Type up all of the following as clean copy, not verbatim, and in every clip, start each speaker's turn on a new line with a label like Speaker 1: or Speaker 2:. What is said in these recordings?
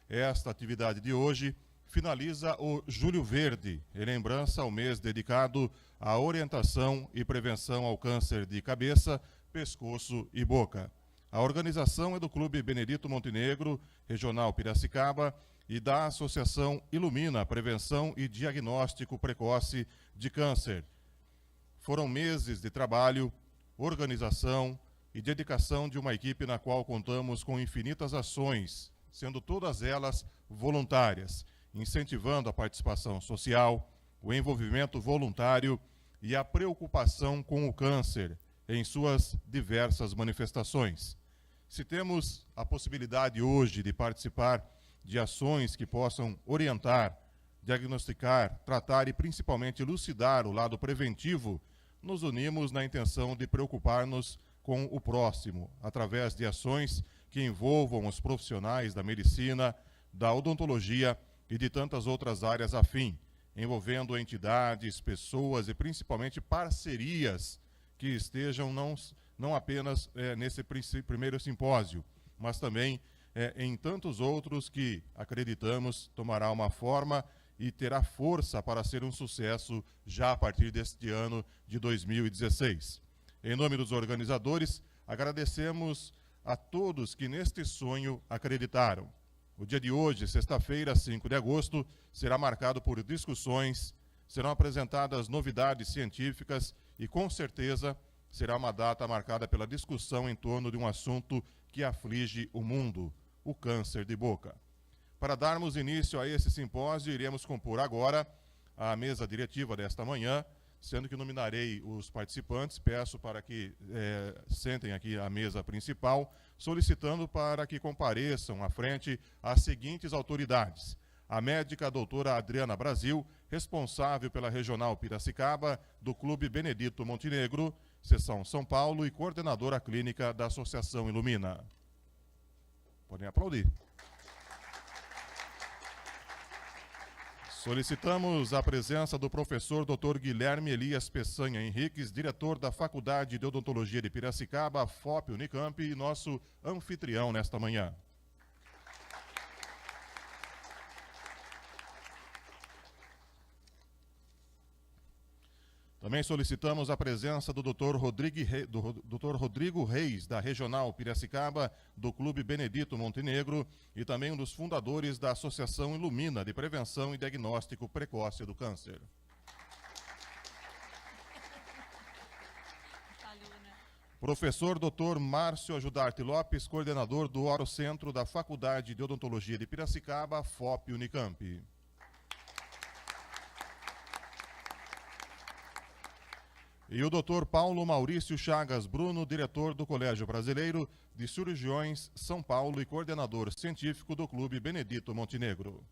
Speaker 1: Esta atividade de hoje finaliza o Julho Verde, em lembrança ao mês dedicado à orientação e prevenção ao câncer de cabeça, pescoço e boca. A organização é do Clube Benedito Montenegro, Regional Piracicaba, e da Associação Ilumina Prevenção e Diagnóstico Precoce de Câncer. Foram meses de trabalho, organização e dedicação de uma equipe na qual contamos com infinitas ações, sendo todas elas voluntárias, incentivando a participação social, o envolvimento voluntário e a preocupação com o câncer em suas diversas manifestações. Se temos a possibilidade hoje de participar de ações que possam orientar, diagnosticar, tratar e principalmente elucidar o lado preventivo, nos unimos na intenção de preocupar-nos com o próximo, através de ações que envolvam os profissionais da medicina, da odontologia e de tantas outras áreas afim, envolvendo entidades, pessoas e principalmente parcerias que estejam não apenas nesse primeiro simpósio, mas também em tantos outros que, acreditamos, tomará uma forma e terá força para ser um sucesso já a partir deste ano de 2016. Em nome dos organizadores, agradecemos a todos que neste sonho acreditaram. O dia de hoje, sexta-feira, 5 de agosto, será marcado por discussões, serão apresentadas novidades científicas e, com certeza, será uma data marcada pela discussão em torno de um assunto que aflige o mundo, o câncer de boca. Para darmos início a esse simpósio, iremos compor agora a mesa diretiva desta manhã, sendo que nominarei os participantes. Peço para que sentem aqui à mesa principal, solicitando para que compareçam à frente as seguintes autoridades: a médica doutora Adriana Brasil, responsável pela Regional Piracicaba, do Clube Benedito Montenegro, Seção São Paulo, e coordenadora clínica da Associação Ilumina. Podem aplaudir. Solicitamos a presença do professor Dr. Guilherme Elias Peçanha Henriques, diretor da Faculdade de Odontologia de Piracicaba, FOP Unicamp, e nosso anfitrião nesta manhã. Também solicitamos a presença do Dr. Rodrigo Reis, da Regional Piracicaba, do Clube Benedito Montenegro, e também um dos fundadores da Associação Ilumina de Prevenção e Diagnóstico Precoce do Câncer. Professor Dr. Márcio Ajudarte Lopes, coordenador do Orocentro da Faculdade de Odontologia de Piracicaba, FOP Unicamp. E o Dr. Paulo Maurício Chagas Bruno, diretor do Colégio Brasileiro de Cirurgiões São Paulo e coordenador científico do Clube Benedito Montenegro.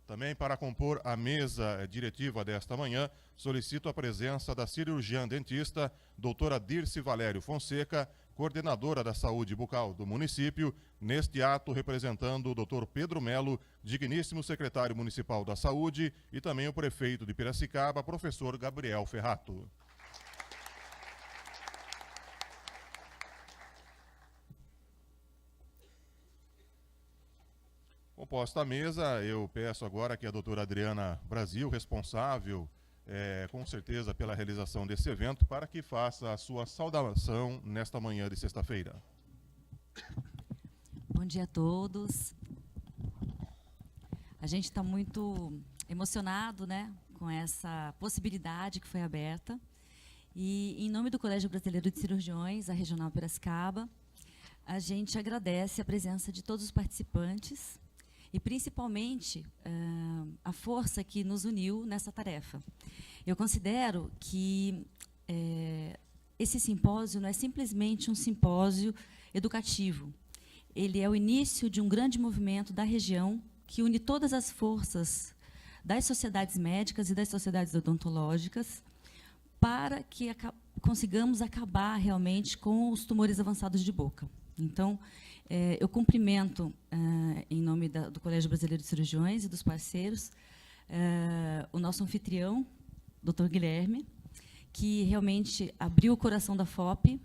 Speaker 1: Também para compor a mesa diretiva desta manhã, solicito a presença da cirurgiã dentista, doutora Dirce Valério Fonseca, coordenadora da saúde bucal do município, neste ato representando o Dr. Pedro Melo, digníssimo secretário municipal da saúde, e também o prefeito de Piracicaba, professor Gabriel Ferrato. Composta a mesa, eu peço agora que a doutora Adriana Brasil, responsável com certeza pela realização desse evento, para que faça a sua saudação nesta manhã de sexta-feira.
Speaker 2: Bom dia a todos. A gente está muito emocionado, né, com essa possibilidade que foi aberta. E, em nome do Colégio Brasileiro de Cirurgiões, a Regional Piracicaba, a gente agradece a presença de todos os participantes e, principalmente, a força que nos uniu nessa tarefa. Eu considero que esse simpósio não é simplesmente um simpósio educativo. Ele é o início de um grande movimento da região que une todas as forças das sociedades médicas e das sociedades odontológicas para que consigamos acabar realmente com os tumores avançados de boca. Então, eu cumprimento, em nome do Colégio Brasileiro de Cirurgiões e dos parceiros, o nosso anfitrião, Dr. Guilherme, que realmente abriu o coração da FOP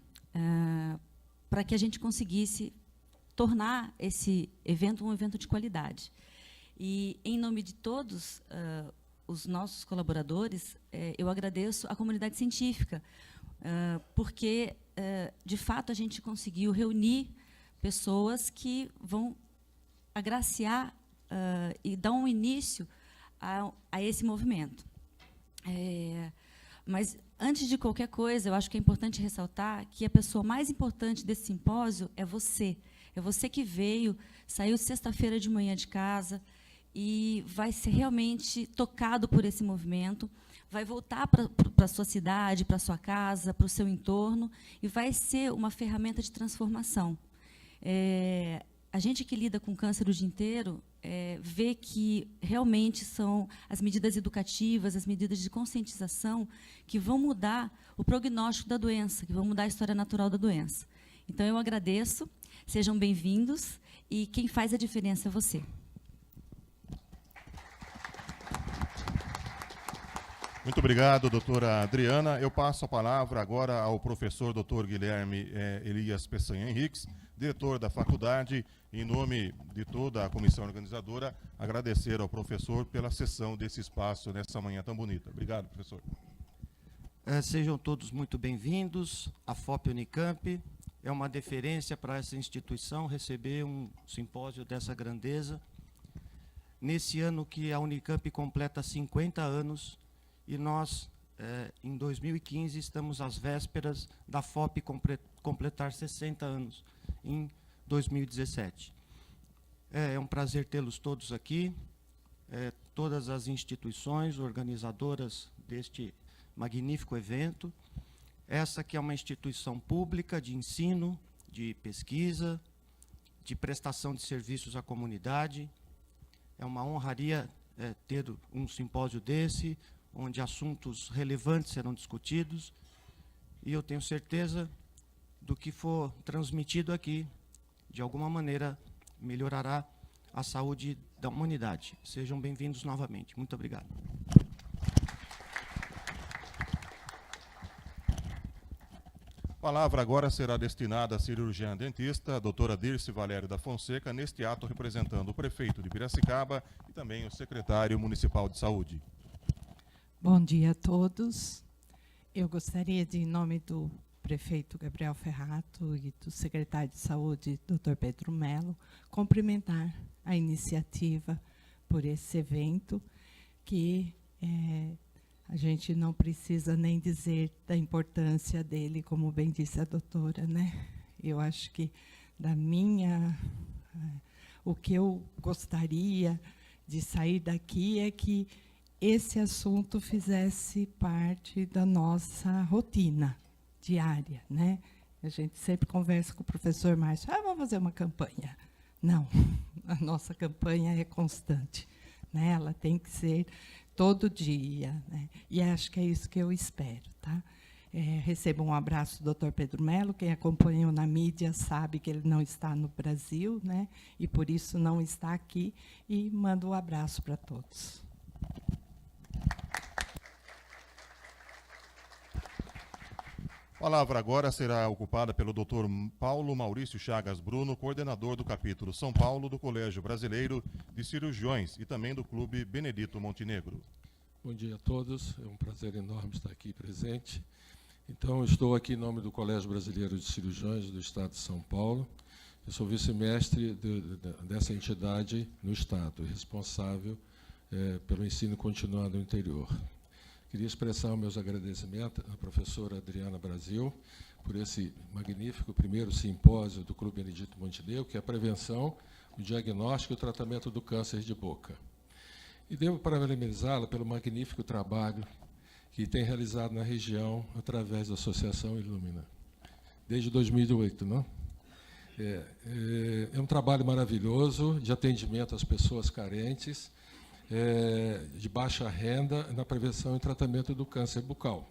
Speaker 2: para que a gente conseguisse tornar esse evento um evento de qualidade. E, em nome de todos os nossos colaboradores, eu agradeço à comunidade científica, porque, de fato, a gente conseguiu reunir pessoas que vão agraciar e dar um início a esse movimento. Mas, antes de qualquer coisa, eu acho que é importante ressaltar que a pessoa mais importante desse simpósio é você. É você que veio, saiu sexta-feira de manhã de casa e vai ser realmente tocado por esse movimento, vai voltar para a sua cidade, para a sua casa, para o seu entorno, e vai ser uma ferramenta de transformação. A gente que lida com câncer o dia inteiro vê que realmente são as medidas educativas, as medidas de conscientização que vão mudar o prognóstico da doença, que vão mudar a história natural da doença. Então, eu agradeço, sejam bem-vindos, e quem faz a diferença é você.
Speaker 1: Muito obrigado, doutora Adriana. Eu passo a palavra agora ao professor Dr. Guilherme Elias Peçanha Henriques, diretor da faculdade. Em nome de toda a comissão organizadora, agradecer ao professor pela cessão desse espaço nessa manhã tão bonita. Obrigado, professor.
Speaker 3: Sejam todos muito bem-vindos. A FOP Unicamp é uma deferência para essa instituição receber um simpósio dessa grandeza. Nesse ano que a Unicamp completa 50 anos, e nós, em 2015, estamos às vésperas da FOP completar 60 anos, em 2017. É um prazer tê-los todos aqui, todas as instituições organizadoras deste magnífico evento. Essa que é uma instituição pública de ensino, de pesquisa, de prestação de serviços à comunidade. É uma honraria ter um simpósio desse, onde assuntos relevantes serão discutidos, e eu tenho certeza do que for transmitido aqui, de alguma maneira, melhorará a saúde da humanidade. Sejam bem-vindos novamente. Muito obrigado.
Speaker 1: A palavra agora será destinada à cirurgiã dentista, a doutora Dirce Valério da Fonseca, neste ato representando o prefeito de Piracicaba e também o secretário municipal de saúde.
Speaker 4: Bom dia a todos. Eu gostaria de, em nome do prefeito Gabriel Ferrato e do secretário de saúde, Dr. Pedro Mello, cumprimentar a iniciativa por esse evento, que a gente não precisa nem dizer da importância dele, como bem disse a doutora, né? Eu acho que o que eu gostaria de sair daqui é que esse assunto fizesse parte da nossa rotina diária, né? A gente sempre conversa com o professor Márcio, vamos fazer uma campanha. Não, a nossa campanha é constante, né? Ela tem que ser todo dia, né? E acho que é isso que eu espero, tá? Recebo um abraço do Dr. Pedro Mello. Quem acompanhou na mídia sabe que ele não está no Brasil, né? E por isso não está aqui, e mando um abraço para todos.
Speaker 1: A palavra agora será ocupada pelo Dr. Paulo Maurício Chagas Bruno, coordenador do capítulo São Paulo do Colégio Brasileiro de Cirurgiões e também do Clube Benedito Montenegro.
Speaker 5: Bom dia a todos, é um prazer enorme estar aqui presente. Então, estou aqui em nome do Colégio Brasileiro de Cirurgiões do Estado de São Paulo. Eu sou vice-mestre dessa entidade no Estado, responsável pelo ensino continuado no interior. Queria expressar os meus agradecimentos à professora Adriana Brasil por esse magnífico primeiro simpósio do Clube Benedito Montenegro, que é a prevenção, o diagnóstico e o tratamento do câncer de boca. E devo parabenizá-la pelo magnífico trabalho que tem realizado na região através da Associação Ilumina, desde 2008, não? É um trabalho maravilhoso de atendimento às pessoas carentes, de baixa renda, na prevenção e tratamento do câncer bucal.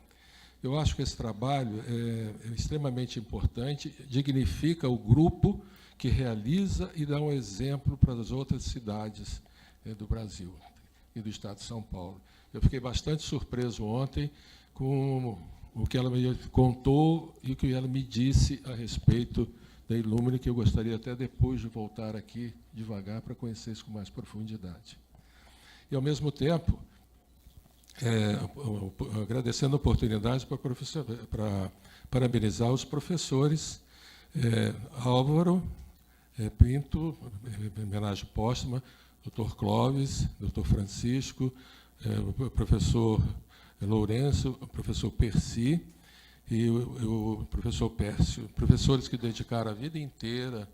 Speaker 5: Eu acho que esse trabalho é extremamente importante, dignifica o grupo que realiza e dá um exemplo para as outras cidades do Brasil e do Estado de São Paulo. Eu fiquei bastante surpreso ontem com o que ela me contou e o que ela me disse a respeito da Ilumine, que eu gostaria até depois de voltar aqui devagar para conhecer isso com mais profundidade. E, ao mesmo tempo, agradecendo a oportunidade para parabenizar os professores Álvaro Pinto, homenagem póstuma, Dr. Clóvis, Dr. Francisco, o professor Lourenço, o professor Percy e o professor Pércio, professores que dedicaram a vida inteira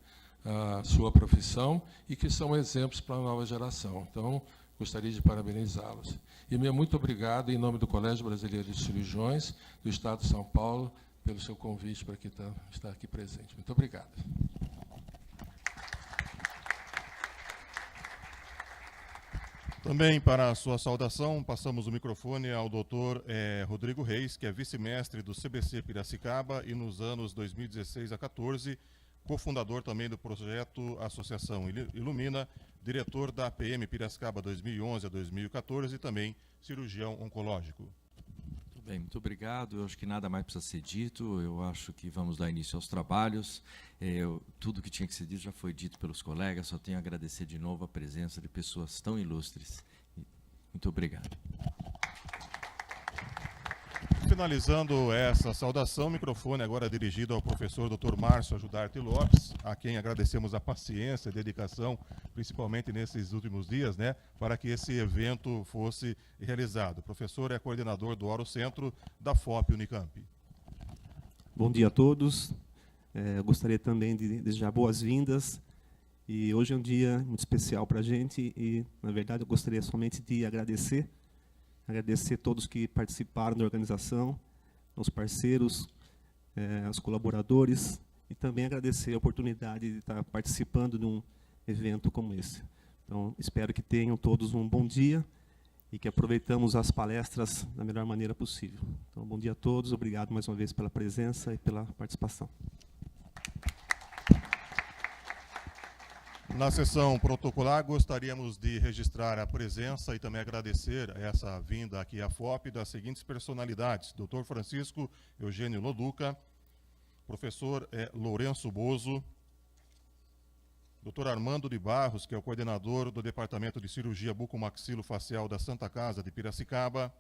Speaker 5: à sua profissão e que são exemplos para a nova geração. Então, gostaria de parabenizá-los. E muito obrigado, em nome do Colégio Brasileiro de Cirurgiões do Estado de São Paulo, pelo seu convite para estar aqui presente. Muito obrigado.
Speaker 1: Também para a sua saudação, passamos o microfone ao doutor Rodrigo Reis, que é vice-mestre do CBC Piracicaba e nos anos 2016 a 14, cofundador também do projeto Associação Ilumina, diretor da APM Piracicaba 2011 a 2014 e também cirurgião oncológico.
Speaker 6: Muito bem, muito obrigado. Eu acho que nada mais precisa ser dito. Eu acho que vamos dar início aos trabalhos. Tudo que tinha que ser dito já foi dito pelos colegas. Só tenho a agradecer de novo a presença de pessoas tão ilustres. Muito obrigado.
Speaker 1: Finalizando essa saudação, o microfone agora é dirigido ao professor Dr. Márcio Ajudarte Lopes, a quem agradecemos a paciência e dedicação, principalmente nesses últimos dias, né, para que esse evento fosse realizado. O professor é coordenador do Orocentro da FOP Unicamp.
Speaker 7: Bom dia a todos. Eu gostaria também de desejar boas-vindas. E hoje é um dia muito especial para a gente e, na verdade, eu gostaria somente de agradecer todos que participaram da organização, os parceiros, os colaboradores, e também agradecer a oportunidade de estar participando de um evento como esse. Então, espero que tenham todos um bom dia e que aproveitamos as palestras da melhor maneira possível. Então, bom dia a todos, obrigado mais uma vez pela presença e pela participação.
Speaker 1: Na sessão protocolar, gostaríamos de registrar a presença e também agradecer essa vinda aqui à FOP das seguintes personalidades: Dr. Francisco Eugênio Loduca, professor Lourenço Bozo, Dr. Armando de Barros, que é o coordenador do Departamento de Cirurgia Bucomaxilofacial da Santa Casa de Piracicaba,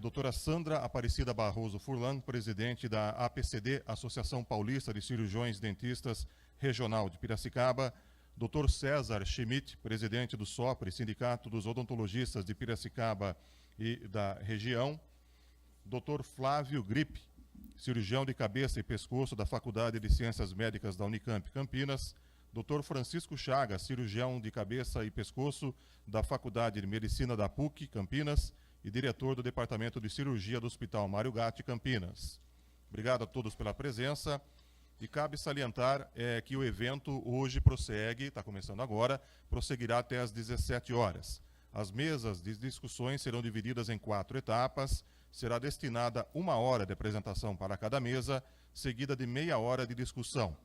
Speaker 1: doutora Sandra Aparecida Barroso Furlan, presidente da APCD, Associação Paulista de Cirurgiões Dentistas Regional de Piracicaba, Dr. César Schmidt, presidente do SOPRE, Sindicato dos Odontologistas de Piracicaba e da região, Dr. Flávio Gripe, cirurgião de cabeça e pescoço da Faculdade de Ciências Médicas da Unicamp Campinas, Dr. Francisco Chagas, cirurgião de cabeça e pescoço da Faculdade de Medicina da PUC Campinas e diretor do Departamento de Cirurgia do Hospital Mário Gatti Campinas. Obrigado a todos pela presença. E cabe salientar que o evento hoje prossegue, está começando agora, prosseguirá até às 17 horas. As mesas de discussões serão divididas em 4 etapas, será destinada 1 hora de apresentação para cada mesa, seguida de meia hora de discussão.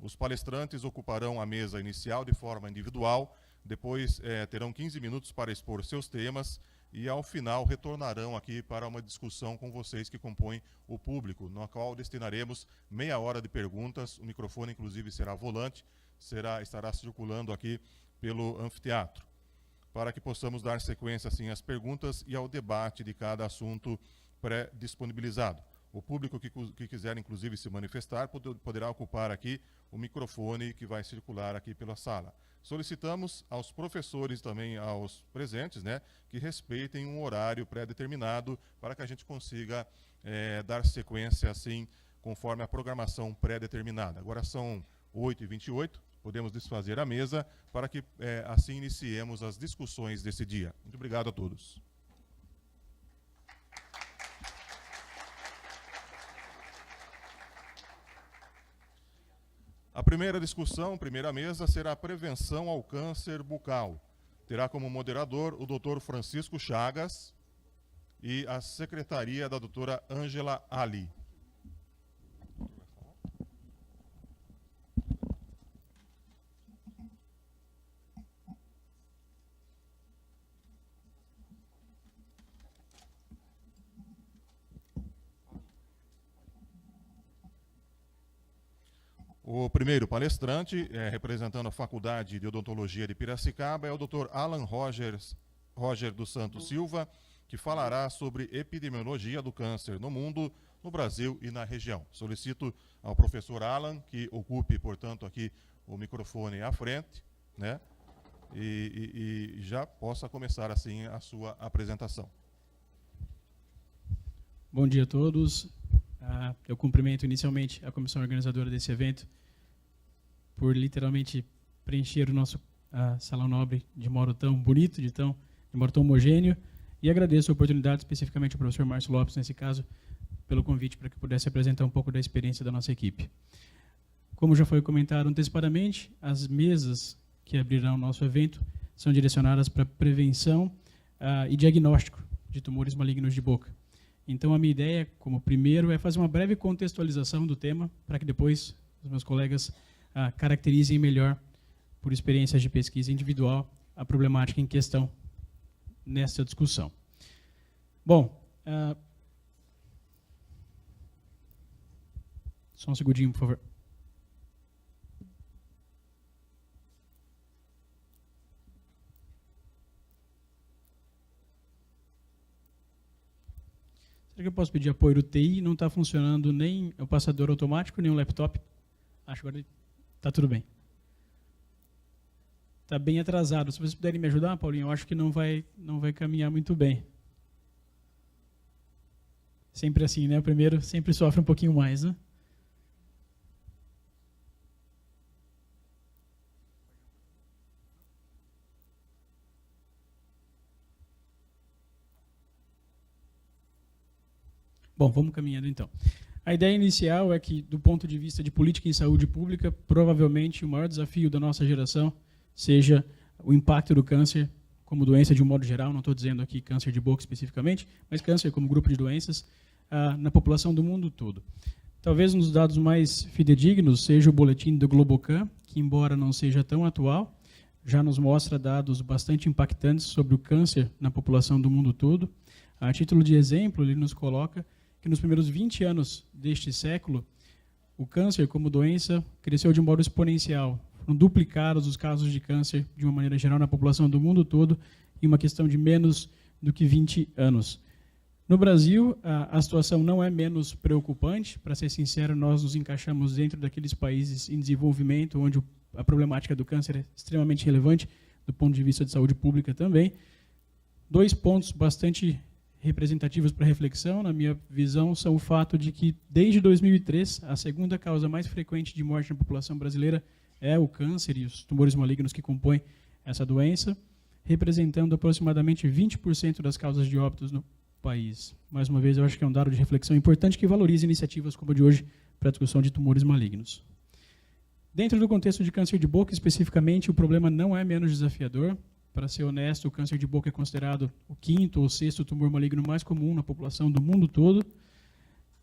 Speaker 1: Os palestrantes ocuparão a mesa inicial de forma individual, depois terão 15 minutos para expor seus temas, e ao final retornarão aqui para uma discussão com vocês que compõem o público, na qual destinaremos meia hora de perguntas. O microfone, inclusive, será volante, estará circulando aqui pelo anfiteatro, para que possamos dar sequência assim às perguntas e ao debate de cada assunto pré-disponibilizado. O público que quiser, inclusive, se manifestar, poderá ocupar aqui o microfone que vai circular aqui pela sala. Solicitamos aos professores também, aos presentes, né, que respeitem um horário pré-determinado para que a gente consiga dar sequência assim, conforme a programação pré-determinada. Agora são 8h28, podemos desfazer a mesa para que assim iniciemos as discussões desse dia. Muito obrigado a todos. A primeira discussão, primeira mesa, será a prevenção ao câncer bucal. Terá como moderador o Dr. Francisco Chagas e a secretaria da doutora Ângela Ali. O primeiro palestrante, representando a Faculdade de Odontologia de Piracicaba, é o Dr. Alan Roger dos Santos Silva, que falará sobre epidemiologia do câncer no mundo, no Brasil e na região. Solicito ao professor Alan que ocupe, portanto, aqui o microfone à frente, né? E já possa começar assim a sua apresentação.
Speaker 8: Bom dia a todos. Eu cumprimento inicialmente a comissão organizadora desse evento por literalmente preencher o nosso salão nobre de modo tão bonito, de modo tão homogêneo, e agradeço a oportunidade, especificamente ao professor Márcio Lopes, nesse caso, pelo convite para que pudesse apresentar um pouco da experiência da nossa equipe. Como já foi comentado antecipadamente, as mesas que abrirão o nosso evento são direcionadas para prevenção e diagnóstico de tumores malignos de boca. Então, a minha ideia, como primeiro, é fazer uma breve contextualização do tema, para que depois os meus colegas caracterizem melhor, por experiências de pesquisa individual, a problemática em questão nesta discussão. Bom, só um segundinho, por favor. Será que eu posso pedir apoio do TI? Não está funcionando nem o passador automático, nem o laptop. Acho que agora está tudo bem. Está bem atrasado. Se vocês puderem me ajudar, Paulinho, eu acho que não vai caminhar muito bem. Sempre assim, né? O primeiro sempre sofre um pouquinho mais, né? Bom, vamos caminhando então. A ideia inicial é que, do ponto de vista de política em saúde pública, provavelmente o maior desafio da nossa geração seja o impacto do câncer como doença de um modo geral, não estou dizendo aqui câncer de boca especificamente, mas câncer como grupo de doenças na população do mundo todo. Talvez um dos dados mais fidedignos seja o boletim do Globocan, que, embora não seja tão atual, já nos mostra dados bastante impactantes sobre o câncer na população do mundo todo. A título de exemplo, ele nos coloca que nos primeiros 20 anos deste século, o câncer como doença cresceu de um modo exponencial. Foram duplicados os casos de câncer, de uma maneira geral, na população do mundo todo, em uma questão de menos do que 20 anos. No Brasil, a situação não é menos preocupante. Para ser sincero, nós nos encaixamos dentro daqueles países em desenvolvimento, onde a problemática do câncer é extremamente relevante, do ponto de vista de saúde pública também. 2 pontos bastante representativos para reflexão, na minha visão, são o fato de que, desde 2003, a segunda causa mais frequente de morte na população brasileira é o câncer e os tumores malignos que compõem essa doença, representando aproximadamente 20% das causas de óbitos no país. Mais uma vez, eu acho que é um dado de reflexão importante que valoriza iniciativas como a de hoje para a discussão de tumores malignos. Dentro do contexto de câncer de boca, especificamente, o problema não é menos desafiador. Para ser honesto, o câncer de boca é considerado o 5º ou 6º tumor maligno mais comum na população do mundo todo.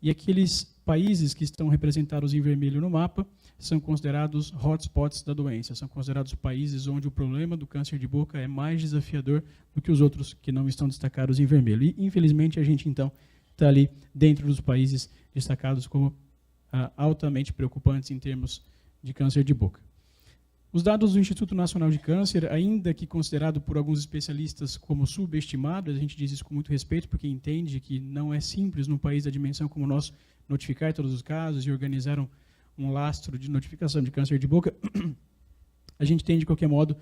Speaker 8: E aqueles países que estão representados em vermelho no mapa são considerados hotspots da doença, são considerados países onde o problema do câncer de boca é mais desafiador do que os outros que não estão destacados em vermelho. E, infelizmente, a gente, então, está ali dentro dos países destacados como altamente preocupantes em termos de câncer de boca. Os dados do Instituto Nacional de Câncer, ainda que considerado por alguns especialistas como subestimado, a gente diz isso com muito respeito, porque entende que não é simples num país da dimensão como o nosso notificar todos os casos e organizar um lastro de notificação de câncer de boca. A gente tem, de qualquer modo,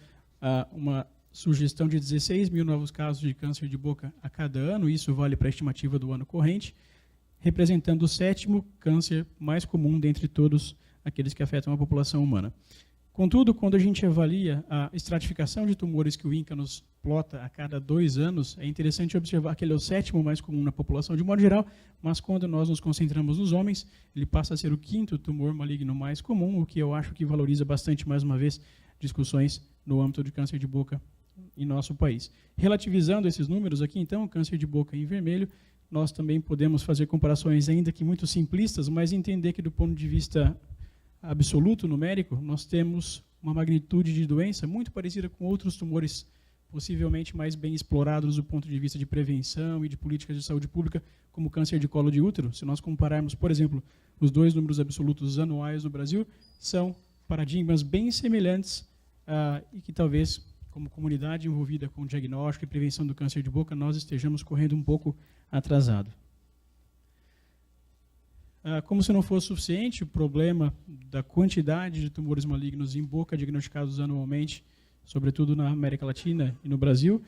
Speaker 8: uma sugestão de 16 mil novos casos de câncer de boca a cada ano, isso vale para a estimativa do ano corrente, representando o 7º câncer mais comum dentre todos aqueles que afetam a população humana. Contudo, quando a gente avalia a estratificação de tumores que o INCA nos plota a cada 2 anos, é interessante observar que ele é o 7º mais comum na população de modo geral, mas quando nós nos concentramos nos homens, ele passa a ser o 5º tumor maligno mais comum, o que eu acho que valoriza bastante, mais uma vez, discussões no âmbito de câncer de boca em nosso país. Relativizando esses números aqui, então, câncer de boca em vermelho, nós também podemos fazer comparações ainda que muito simplistas, mas entender que, do ponto de vista absoluto, numérico, nós temos uma magnitude de doença muito parecida com outros tumores possivelmente mais bem explorados do ponto de vista de prevenção e de políticas de saúde pública, como o câncer de colo de útero. Se nós compararmos, por exemplo, os dois números absolutos anuais no Brasil são paradigmas bem semelhantes e que talvez, como comunidade envolvida com diagnóstico e prevenção do câncer de boca, nós estejamos correndo um pouco atrasado. Como se não fosse suficiente, o problema da quantidade de tumores malignos em boca diagnosticados anualmente, sobretudo na América Latina e no Brasil,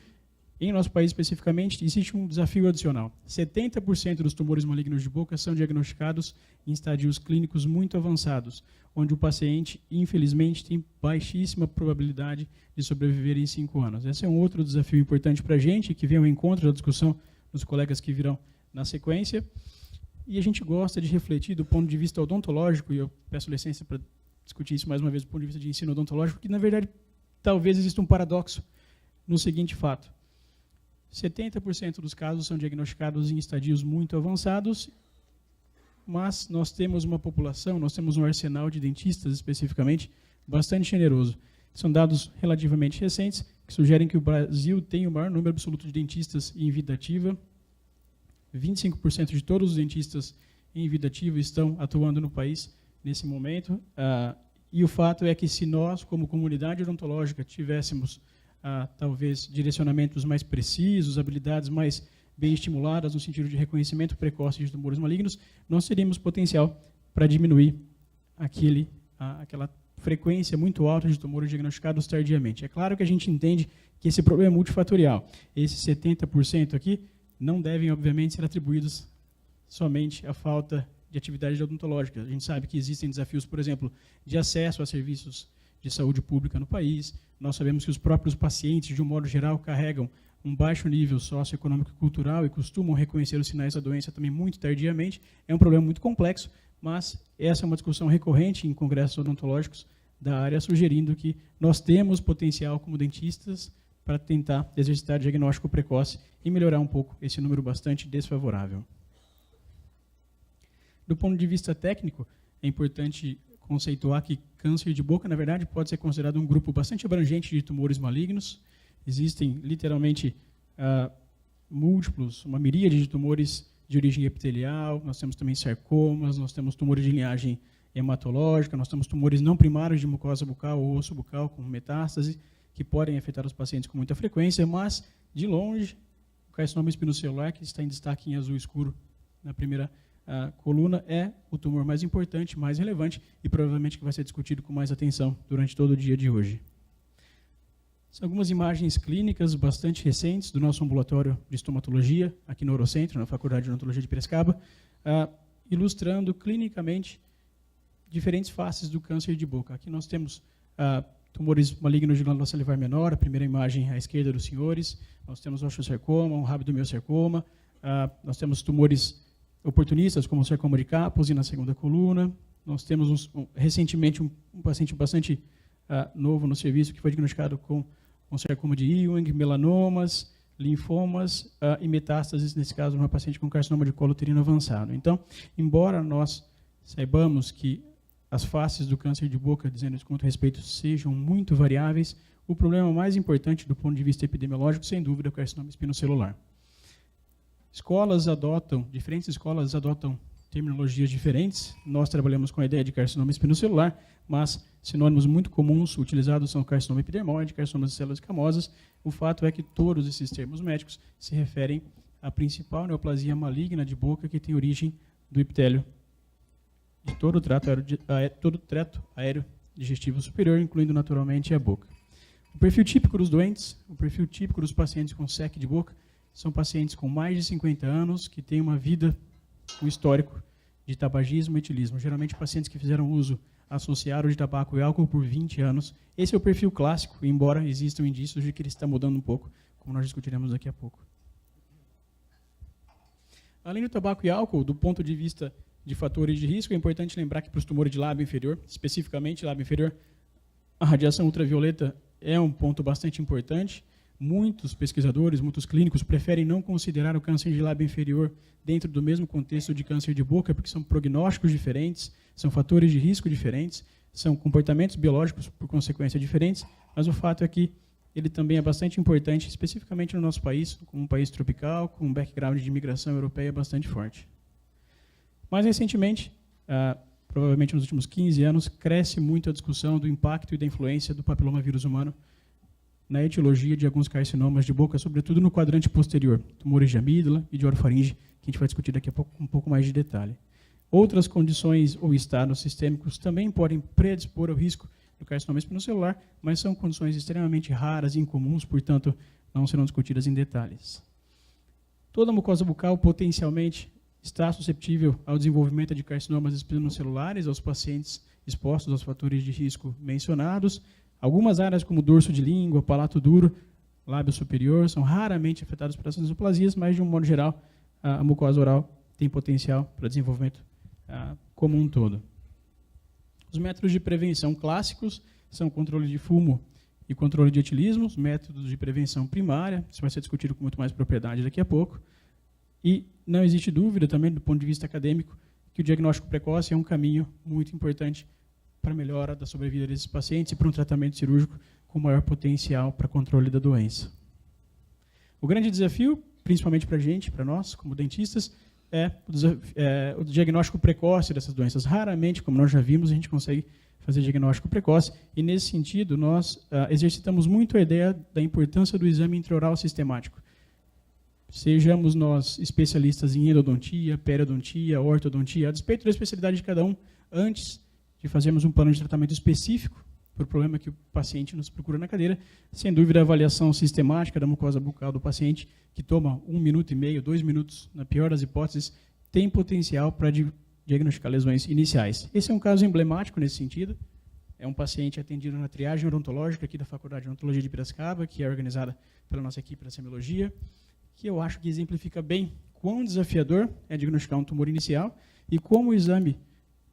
Speaker 8: em nosso país especificamente, existe um desafio adicional. 70% dos tumores malignos de boca são diagnosticados em estadios clínicos muito avançados, onde o paciente, infelizmente, tem baixíssima probabilidade de sobreviver em 5 anos. Esse é um outro desafio importante para a gente, que vem ao encontro da discussão dos colegas que virão na sequência. E a gente gosta de refletir do ponto de vista odontológico, e eu peço licença para discutir isso mais uma vez do ponto de vista de ensino odontológico, que, na verdade, talvez exista um paradoxo no seguinte fato. 70% dos casos são diagnosticados em estadios muito avançados, mas nós temos uma população, nós temos um arsenal de dentistas, especificamente, bastante generoso. São dados relativamente recentes, que sugerem que o Brasil tem o maior número absoluto de dentistas em vida ativa. 25% de todos os dentistas em vida ativa estão atuando no país nesse momento. E o fato é que, se nós, como comunidade odontológica, tivéssemos talvez direcionamentos mais precisos, habilidades mais bem estimuladas no sentido de reconhecimento precoce de tumores malignos, nós teríamos potencial para diminuir aquela frequência muito alta de tumores diagnosticados tardiamente. É claro que a gente entende que esse problema é multifatorial. Esses 70% aqui não devem, obviamente, ser atribuídos somente à falta de atividade odontológica. A gente sabe que existem desafios, por exemplo, de acesso a serviços de saúde pública no país. Nós sabemos que os próprios pacientes, de um modo geral, carregam um baixo nível socioeconômico e cultural e costumam reconhecer os sinais da doença também muito tardiamente. É um problema muito complexo, mas essa é uma discussão recorrente em congressos odontológicos da área, sugerindo que nós temos potencial como dentistas para tentar exercitar diagnóstico precoce e melhorar um pouco esse número bastante desfavorável. Do ponto de vista técnico, é importante conceituar que câncer de boca, na verdade, pode ser considerado um grupo bastante abrangente de tumores malignos. Existem, literalmente, múltiplos, uma miríade de tumores de origem epitelial, nós temos também sarcomas, nós temos tumores de linhagem hematológica, nós temos tumores não primários de mucosa bucal ou osso bucal com metástase, que podem afetar os pacientes com muita frequência, mas, de longe, o carcinoma espinocelular, que está em destaque em azul escuro na primeira coluna, é o tumor mais importante, mais relevante e provavelmente que vai ser discutido com mais atenção durante todo o dia de hoje. São algumas imagens clínicas bastante recentes do nosso ambulatório de estomatologia, aqui no Orocentro, na Faculdade de Odontologia de Piracicaba, ilustrando clinicamente diferentes faces do câncer de boca. Aqui nós temos tumores malignos de glândula salivar menor, a primeira imagem à esquerda dos senhores, nós temos osteosarcoma, um rabdomiossarcoma, nós temos tumores oportunistas, como o sarcoma de Kaposi na segunda coluna. Nós temos recentemente um paciente bastante novo no serviço que foi diagnosticado com sarcoma de Ewing, melanomas, linfomas e metástases, nesse caso, uma paciente com carcinoma de colo uterino avançado. Então, embora nós saibamos que as faces do câncer de boca, dizendo isso com muito respeito, sejam muito variáveis, o problema mais importante do ponto de vista epidemiológico, sem dúvida, é o carcinoma espinocelular. Diferentes escolas adotam terminologias diferentes. Nós trabalhamos com a ideia de carcinoma espinocelular, mas sinônimos muito comuns utilizados são carcinoma epidermoide, carcinoma de células escamosas. O fato é que todos esses termos médicos se referem à principal neoplasia maligna de boca que tem origem do epitélio de todo o trato aéreo digestivo superior, incluindo naturalmente a boca. O perfil típico dos doentes, o perfil típico dos pacientes com SEC de boca, são pacientes com mais de 50 anos que têm uma vida, um histórico de tabagismo e etilismo. Geralmente pacientes que fizeram uso associado de tabaco e álcool por 20 anos. Esse é o perfil clássico, embora existam indícios de que ele está mudando um pouco, como nós discutiremos daqui a pouco. Além do tabaco e álcool, do ponto de vista de fatores de risco, é importante lembrar que para os tumores de lábio inferior, especificamente lábio inferior, a radiação ultravioleta é um ponto bastante importante. Muitos pesquisadores, muitos clínicos preferem não considerar o câncer de lábio inferior dentro do mesmo contexto de câncer de boca, porque são prognósticos diferentes, são fatores de risco diferentes, são comportamentos biológicos, por consequência, diferentes, mas o fato é que ele também é bastante importante, especificamente no nosso país, como um país tropical, com um background de imigração europeia bastante forte. Mais recentemente, provavelmente nos últimos 15 anos, cresce muito a discussão do impacto e da influência do papilomavírus humano na etiologia de alguns carcinomas de boca, sobretudo no quadrante posterior, tumores de amígdala e de orofaringe, que a gente vai discutir daqui a pouco com um pouco mais de detalhe. Outras condições ou estados sistêmicos também podem predispor ao risco do carcinoma espinocelular, mas são condições extremamente raras e incomuns, portanto, não serão discutidas em detalhes. Toda mucosa bucal potencialmente está suscetível ao desenvolvimento de carcinomas espinocelulares aos pacientes expostos aos fatores de risco mencionados. Algumas áreas, como dorso de língua, palato duro, lábio superior, são raramente afetadas por essas neoplasias, mas, de um modo geral, a mucosa oral tem potencial para desenvolvimento como um todo. Os métodos de prevenção clássicos são controle de fumo e controle de etilismo, os métodos de prevenção primária, isso vai ser discutido com muito mais propriedade daqui a pouco. E não existe dúvida também, do ponto de vista acadêmico, que o diagnóstico precoce é um caminho muito importante para a melhora da sobrevida desses pacientes e para um tratamento cirúrgico com maior potencial para controle da doença. O grande desafio, principalmente para a gente, para nós, como dentistas, é o diagnóstico precoce dessas doenças. Raramente, como nós já vimos, a gente consegue fazer diagnóstico precoce, e nesse sentido nós exercitamos muito a ideia da importância do exame intraoral sistemático. Sejamos nós especialistas em endodontia, periodontia, ortodontia, a despeito da especialidade de cada um, antes de fazermos um plano de tratamento específico para o problema que o paciente nos procura na cadeira, sem dúvida a avaliação sistemática da mucosa bucal do paciente, que toma 1 minuto e meio, 2 minutos, na pior das hipóteses, tem potencial para diagnosticar lesões iniciais. Esse é um caso emblemático nesse sentido. É um paciente atendido na triagem odontológica aqui da Faculdade de Odontologia de Piracicaba, que é organizada pela nossa equipe da semiologia, que eu acho que exemplifica bem quão desafiador é diagnosticar um tumor inicial e como o exame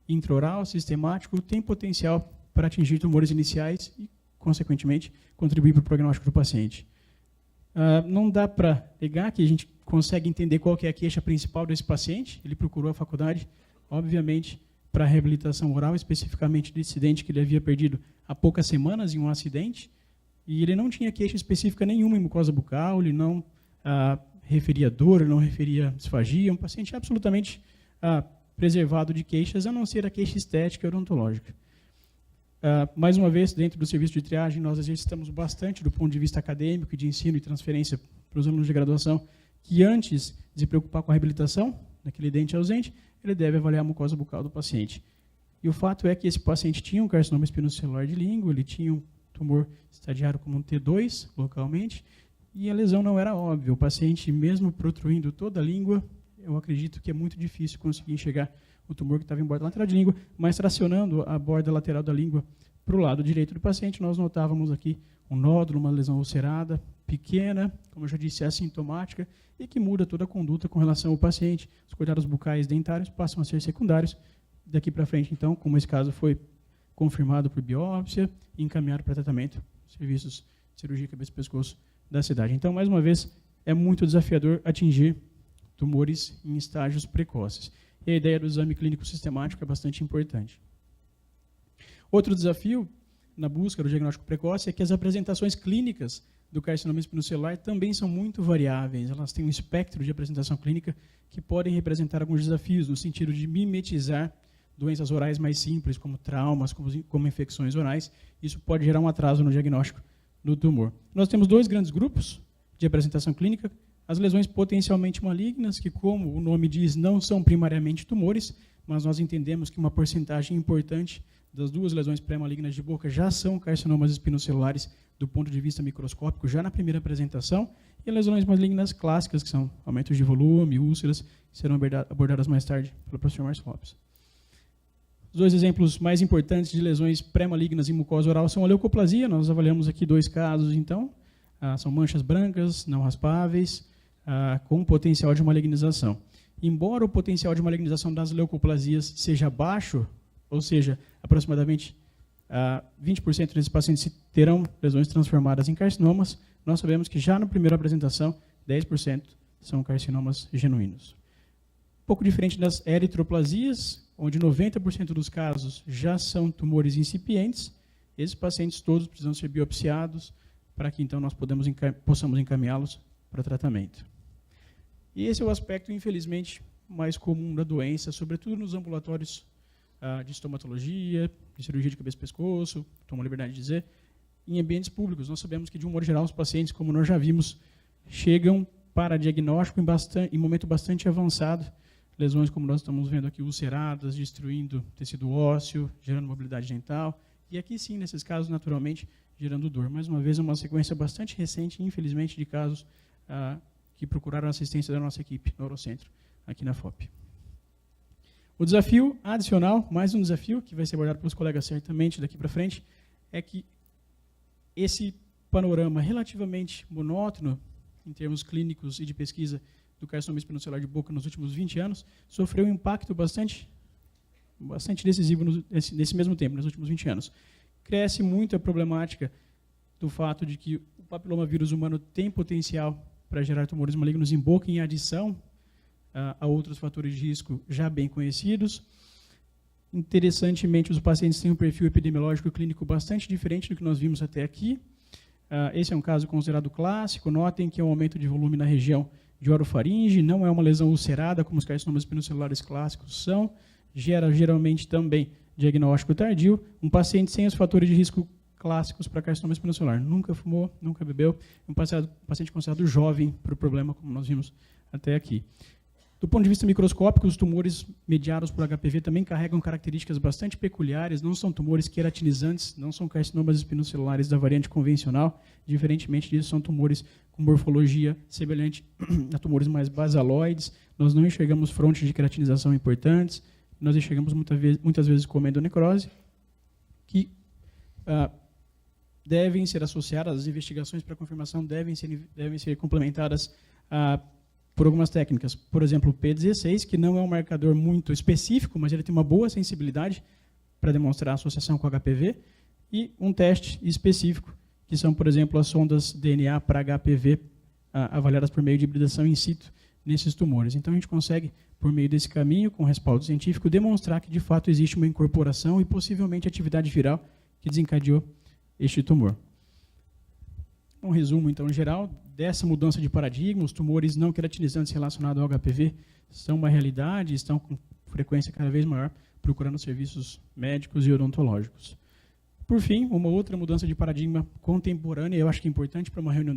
Speaker 8: intraoral sistemático tem potencial para atingir tumores iniciais e, consequentemente, contribuir para o prognóstico do paciente. Não dá para negar que a gente consegue entender qual que é a queixa principal desse paciente. Ele procurou a faculdade, obviamente, para a reabilitação oral, especificamente desse dente que ele havia perdido há poucas semanas em um acidente, e ele não tinha queixa específica nenhuma em mucosa bucal, ele não referia dor, ele não referia disfagia, um paciente absolutamente preservado de queixas, a não ser a queixa estética e odontológica. Mais uma vez, dentro do serviço de triagem, nós exercitamos bastante do ponto de vista acadêmico, de ensino e transferência para os alunos de graduação, que antes de se preocupar com a reabilitação daquele dente ausente, ele deve avaliar a mucosa bucal do paciente. E o fato é que esse paciente tinha um carcinoma espinocelular de língua, ele tinha um tumor estadiário como um T2, localmente, e a lesão não era óbvia. O paciente, mesmo protruindo toda a língua, eu acredito que é muito difícil conseguir enxergar o tumor que estava em borda lateral de língua, mas tracionando a borda lateral da língua para o lado direito do paciente, nós notávamos aqui um nódulo, uma lesão ulcerada, pequena, como eu já disse, assintomática, e que muda toda a conduta com relação ao paciente. Os cuidados bucais dentários passam a ser secundários. Daqui para frente, então, como esse caso foi confirmado por biópsia e encaminhado para tratamento, serviços de cirurgia cabeça e pescoço da cidade. Então, mais uma vez, é muito desafiador atingir tumores em estágios precoces. E a ideia do exame clínico sistemático é bastante importante. Outro desafio na busca do diagnóstico precoce é que as apresentações clínicas do carcinoma espinocelular também são muito variáveis. Elas têm um espectro de apresentação clínica que podem representar alguns desafios no sentido de mimetizar doenças orais mais simples, como traumas, como infecções orais. Isso pode gerar um atraso no diagnóstico do tumor. Nós temos 2 grandes grupos de apresentação clínica: as lesões potencialmente malignas, que, como o nome diz, não são primariamente tumores, mas nós entendemos que uma porcentagem importante das 2 lesões pré-malignas de boca já são carcinomas espinocelulares do ponto de vista microscópico, já na primeira apresentação, e lesões malignas clássicas, que são aumentos de volume, úlceras, que serão abordadas mais tarde pelo professor Márcio Lopes. Os 2 exemplos mais importantes de lesões pré-malignas em mucosa oral são a leucoplasia. Nós avaliamos aqui 2 casos, então. São manchas brancas, não raspáveis, com potencial de malignização. Embora o potencial de malignização das leucoplasias seja baixo, ou seja, aproximadamente 20% desses pacientes terão lesões transformadas em carcinomas, nós sabemos que já na primeira apresentação, 10% são carcinomas genuínos. Um pouco diferente das eritroplasias, onde 90% dos casos já são tumores incipientes, esses pacientes todos precisam ser biopsiados para que então nós possamos encaminhá-los para tratamento. E esse é o aspecto, infelizmente, mais comum da doença, sobretudo nos ambulatórios de estomatologia, de cirurgia de cabeça e pescoço, tomo a liberdade de dizer, em ambientes públicos. Nós sabemos que, de um modo geral, os pacientes, como nós já vimos, chegam para diagnóstico em momento bastante avançado. Lesões, como nós estamos vendo aqui, ulceradas, destruindo tecido ósseo, gerando mobilidade dental. E aqui sim, nesses casos, naturalmente, gerando dor. Mais uma vez, é uma sequência bastante recente, infelizmente, de casos que procuraram assistência da nossa equipe, no Neurocentro, aqui na FOP. O desafio adicional, mais um desafio, que vai ser abordado pelos colegas certamente daqui para frente, é que esse panorama relativamente monótono, em termos clínicos e de pesquisa, do carcinoma espinocelular de boca nos últimos 20 anos, sofreu um impacto bastante decisivo nesse mesmo tempo, nos últimos 20 anos. Cresce muito a problemática do fato de que o papilomavírus humano tem potencial para gerar tumores malignos em boca, em adição a outros fatores de risco já bem conhecidos. Interessantemente, os pacientes têm um perfil epidemiológico e clínico bastante diferente do que nós vimos até aqui. Esse é um caso considerado clássico. Notem que é um aumento de volume na região de orofaringe, não é uma lesão ulcerada, como os carcinomas espinocelulares clássicos são, gera geralmente também diagnóstico tardio. Um paciente sem os fatores de risco clássicos para carcinoma espinocelular, nunca fumou, nunca bebeu, um paciente considerado jovem para o problema, como nós vimos até aqui. Do ponto de vista microscópico, os tumores mediados por HPV também carregam características bastante peculiares, não são tumores queratinizantes, não são carcinomas espinocelulares da variante convencional, diferentemente disso, são tumores com morfologia semelhante a tumores mais basaloides, nós não enxergamos frontes de queratinização importantes, nós enxergamos muitas vezes com endonecrose, que devem ser associadas, as investigações para confirmação devem ser complementadas por algumas técnicas. Por exemplo, o P16, que não é um marcador muito específico, mas ele tem uma boa sensibilidade para demonstrar a associação com HPV, e um teste específico, que são, por exemplo, as sondas DNA para HPV avaliadas por meio de hibridação in situ nesses tumores. Então, a gente consegue, por meio desse caminho, com respaldo científico, demonstrar que, de fato, existe uma incorporação e, possivelmente, atividade viral que desencadeou este tumor. Um resumo, então, geral, dessa mudança de paradigma, os tumores não queratinizantes relacionados ao HPV são uma realidade, estão com frequência cada vez maior, procurando serviços médicos e odontológicos. Por fim, uma outra mudança de paradigma contemporânea, eu acho que é importante para uma reunião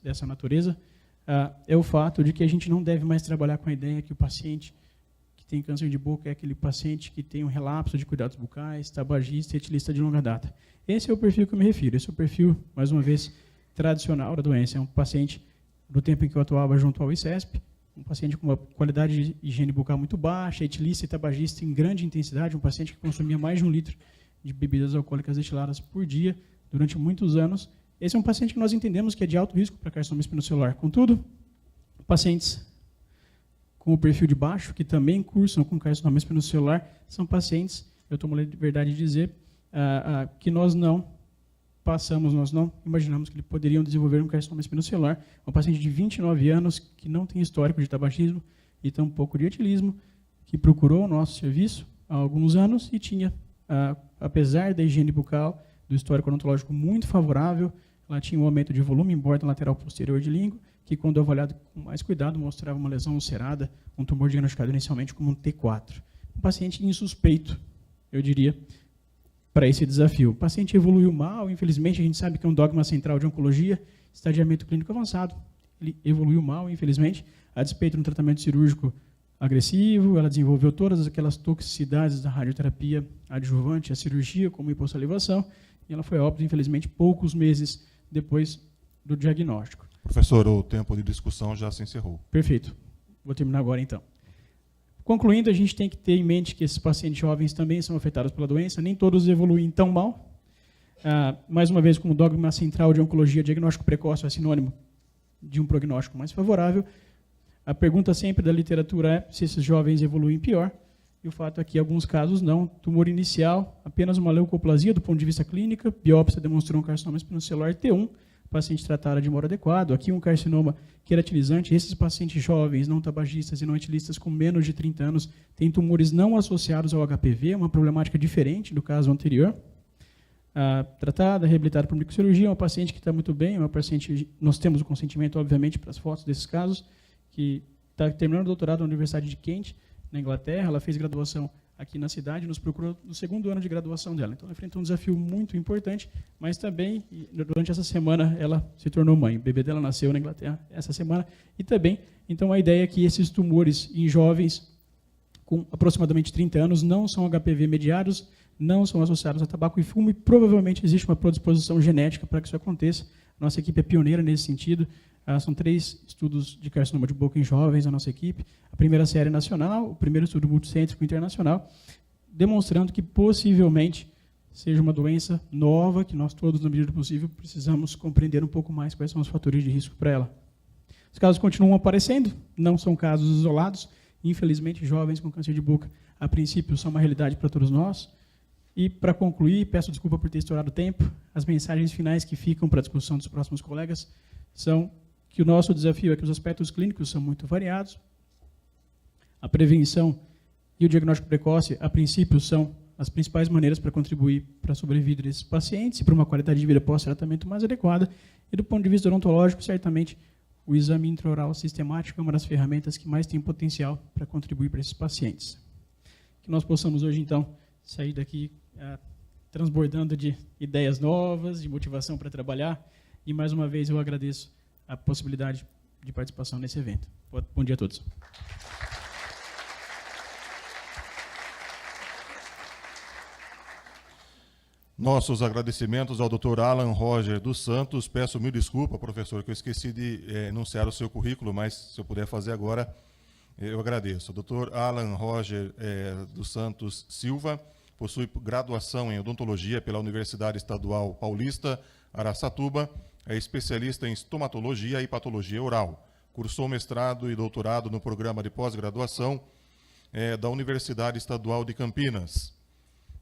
Speaker 8: dessa natureza, é o fato de que a gente não deve mais trabalhar com a ideia que o paciente que tem câncer de boca é aquele paciente que tem um relapso de cuidados bucais, tabagista e etilista de longa data. Esse é o perfil que eu me refiro, esse é o perfil, mais uma vez, tradicional da doença. É um paciente, do tempo em que eu atuava junto ao ICESP, um paciente com uma qualidade de higiene bucal muito baixa, etilista e tabagista em grande intensidade, um paciente que consumia mais de 1 litro de bebidas alcoólicas destiladas por dia durante muitos anos. Esse é um paciente que nós entendemos que é de alto risco para carcinoma espinocelular. Contudo, pacientes com o perfil de baixo, que também cursam com carcinoma espinocelular, são pacientes, eu tomo a liberdade de dizer, que nós não imaginamos que eles poderiam desenvolver um carcinoma espinocelular. Um paciente de 29 anos, que não tem histórico de tabagismo e tampouco de etilismo, que procurou o nosso serviço há alguns anos e tinha, apesar da higiene bucal, do histórico odontológico muito favorável, ela tinha um aumento de volume em borda lateral posterior de língua, que, quando avaliado com mais cuidado, mostrava uma lesão ulcerada, um tumor diagnosticado inicialmente como um T4. Um paciente insuspeito, eu diria, para esse desafio. O paciente evoluiu mal, infelizmente, a gente sabe que é um dogma central de oncologia, estadiamento clínico avançado. Ele evoluiu mal, infelizmente, a despeito de um tratamento cirúrgico agressivo, ela desenvolveu todas aquelas toxicidades da radioterapia adjuvante, a cirurgia, como hipossalivação, e ela foi a óbito, infelizmente, poucos meses depois do diagnóstico.
Speaker 1: Professor, o tempo de discussão já se encerrou.
Speaker 8: Perfeito. Vou terminar agora, então. Concluindo, a gente tem que ter em mente que esses pacientes jovens também são afetados pela doença, nem todos evoluem tão mal. Mais uma vez, como dogma central de oncologia, diagnóstico precoce é sinônimo de um prognóstico mais favorável. A pergunta sempre da literatura é se esses jovens evoluem pior, e o fato é que, em alguns casos, não. Tumor inicial, apenas uma leucoplasia do ponto de vista clínica, biópsia demonstrou um carcinoma espinocelular T1, paciente tratado de modo adequado. Aqui um carcinoma queratinizante. Esses pacientes jovens, não tabagistas e não etilistas com menos de 30 anos têm tumores não associados ao HPV, uma problemática diferente do caso anterior. Tratada, reabilitada por microcirurgia, é uma paciente que está muito bem, é uma paciente, nós temos o consentimento, obviamente, para as fotos desses casos, que está terminando o doutorado na Universidade de Kent, na Inglaterra. Ela fez graduação aqui na cidade, nos procurou no segundo ano de graduação dela. Então, ela enfrentou um desafio muito importante, mas também, durante essa semana, ela se tornou mãe. O bebê dela nasceu na Inglaterra essa semana, e também, então, a ideia é que esses tumores em jovens com aproximadamente 30 anos não são HPV mediados, não são associados a tabaco e fumo, e provavelmente existe uma predisposição genética para que isso aconteça. Nossa equipe é pioneira nesse sentido. São 3 estudos de carcinoma de boca em jovens, a nossa equipe. A primeira série nacional, o primeiro estudo multicêntrico internacional, demonstrando que possivelmente seja uma doença nova, que nós todos, na medida do possível, precisamos compreender um pouco mais quais são os fatores de risco para ela. Os casos continuam aparecendo, não são casos isolados. Infelizmente, jovens com câncer de boca, a princípio, são uma realidade para todos nós. E, para concluir, peço desculpa por ter estourado o tempo, as mensagens finais que ficam para a discussão dos próximos colegas são que o nosso desafio é que os aspectos clínicos são muito variados, a prevenção e o diagnóstico precoce, a princípio, são as principais maneiras para contribuir para a sobrevida desses pacientes e para uma qualidade de vida pós-tratamento mais adequada. E, do ponto de vista odontológico, certamente, o exame intraoral sistemático é uma das ferramentas que mais tem potencial para contribuir para esses pacientes. Que nós possamos hoje, então, sair daqui transbordando de ideias novas, de motivação para trabalhar. E, mais uma vez, eu agradeço a possibilidade de participação nesse evento. Bom dia a todos.
Speaker 1: Nossos agradecimentos ao Dr. Alan Roger dos Santos. Peço mil desculpas, professor, que eu esqueci de enunciar o seu currículo, mas se eu puder fazer agora, eu agradeço. O Dr. Alan Roger dos Santos Silva possui graduação em odontologia pela Universidade Estadual Paulista, Araçatuba. É especialista em estomatologia e patologia oral. Cursou mestrado e doutorado no programa de pós-graduação da Universidade Estadual de Campinas.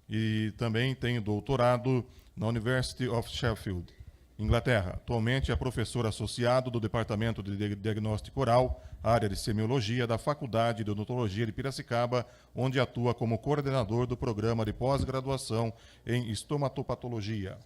Speaker 1: E também tem doutorado na University of Sheffield, Inglaterra. Atualmente é professor associado do Departamento de Diagnóstico Oral, área de Semiologia, da Faculdade de Odontologia de Piracicaba, onde atua como coordenador do programa de pós-graduação em estomatopatologia.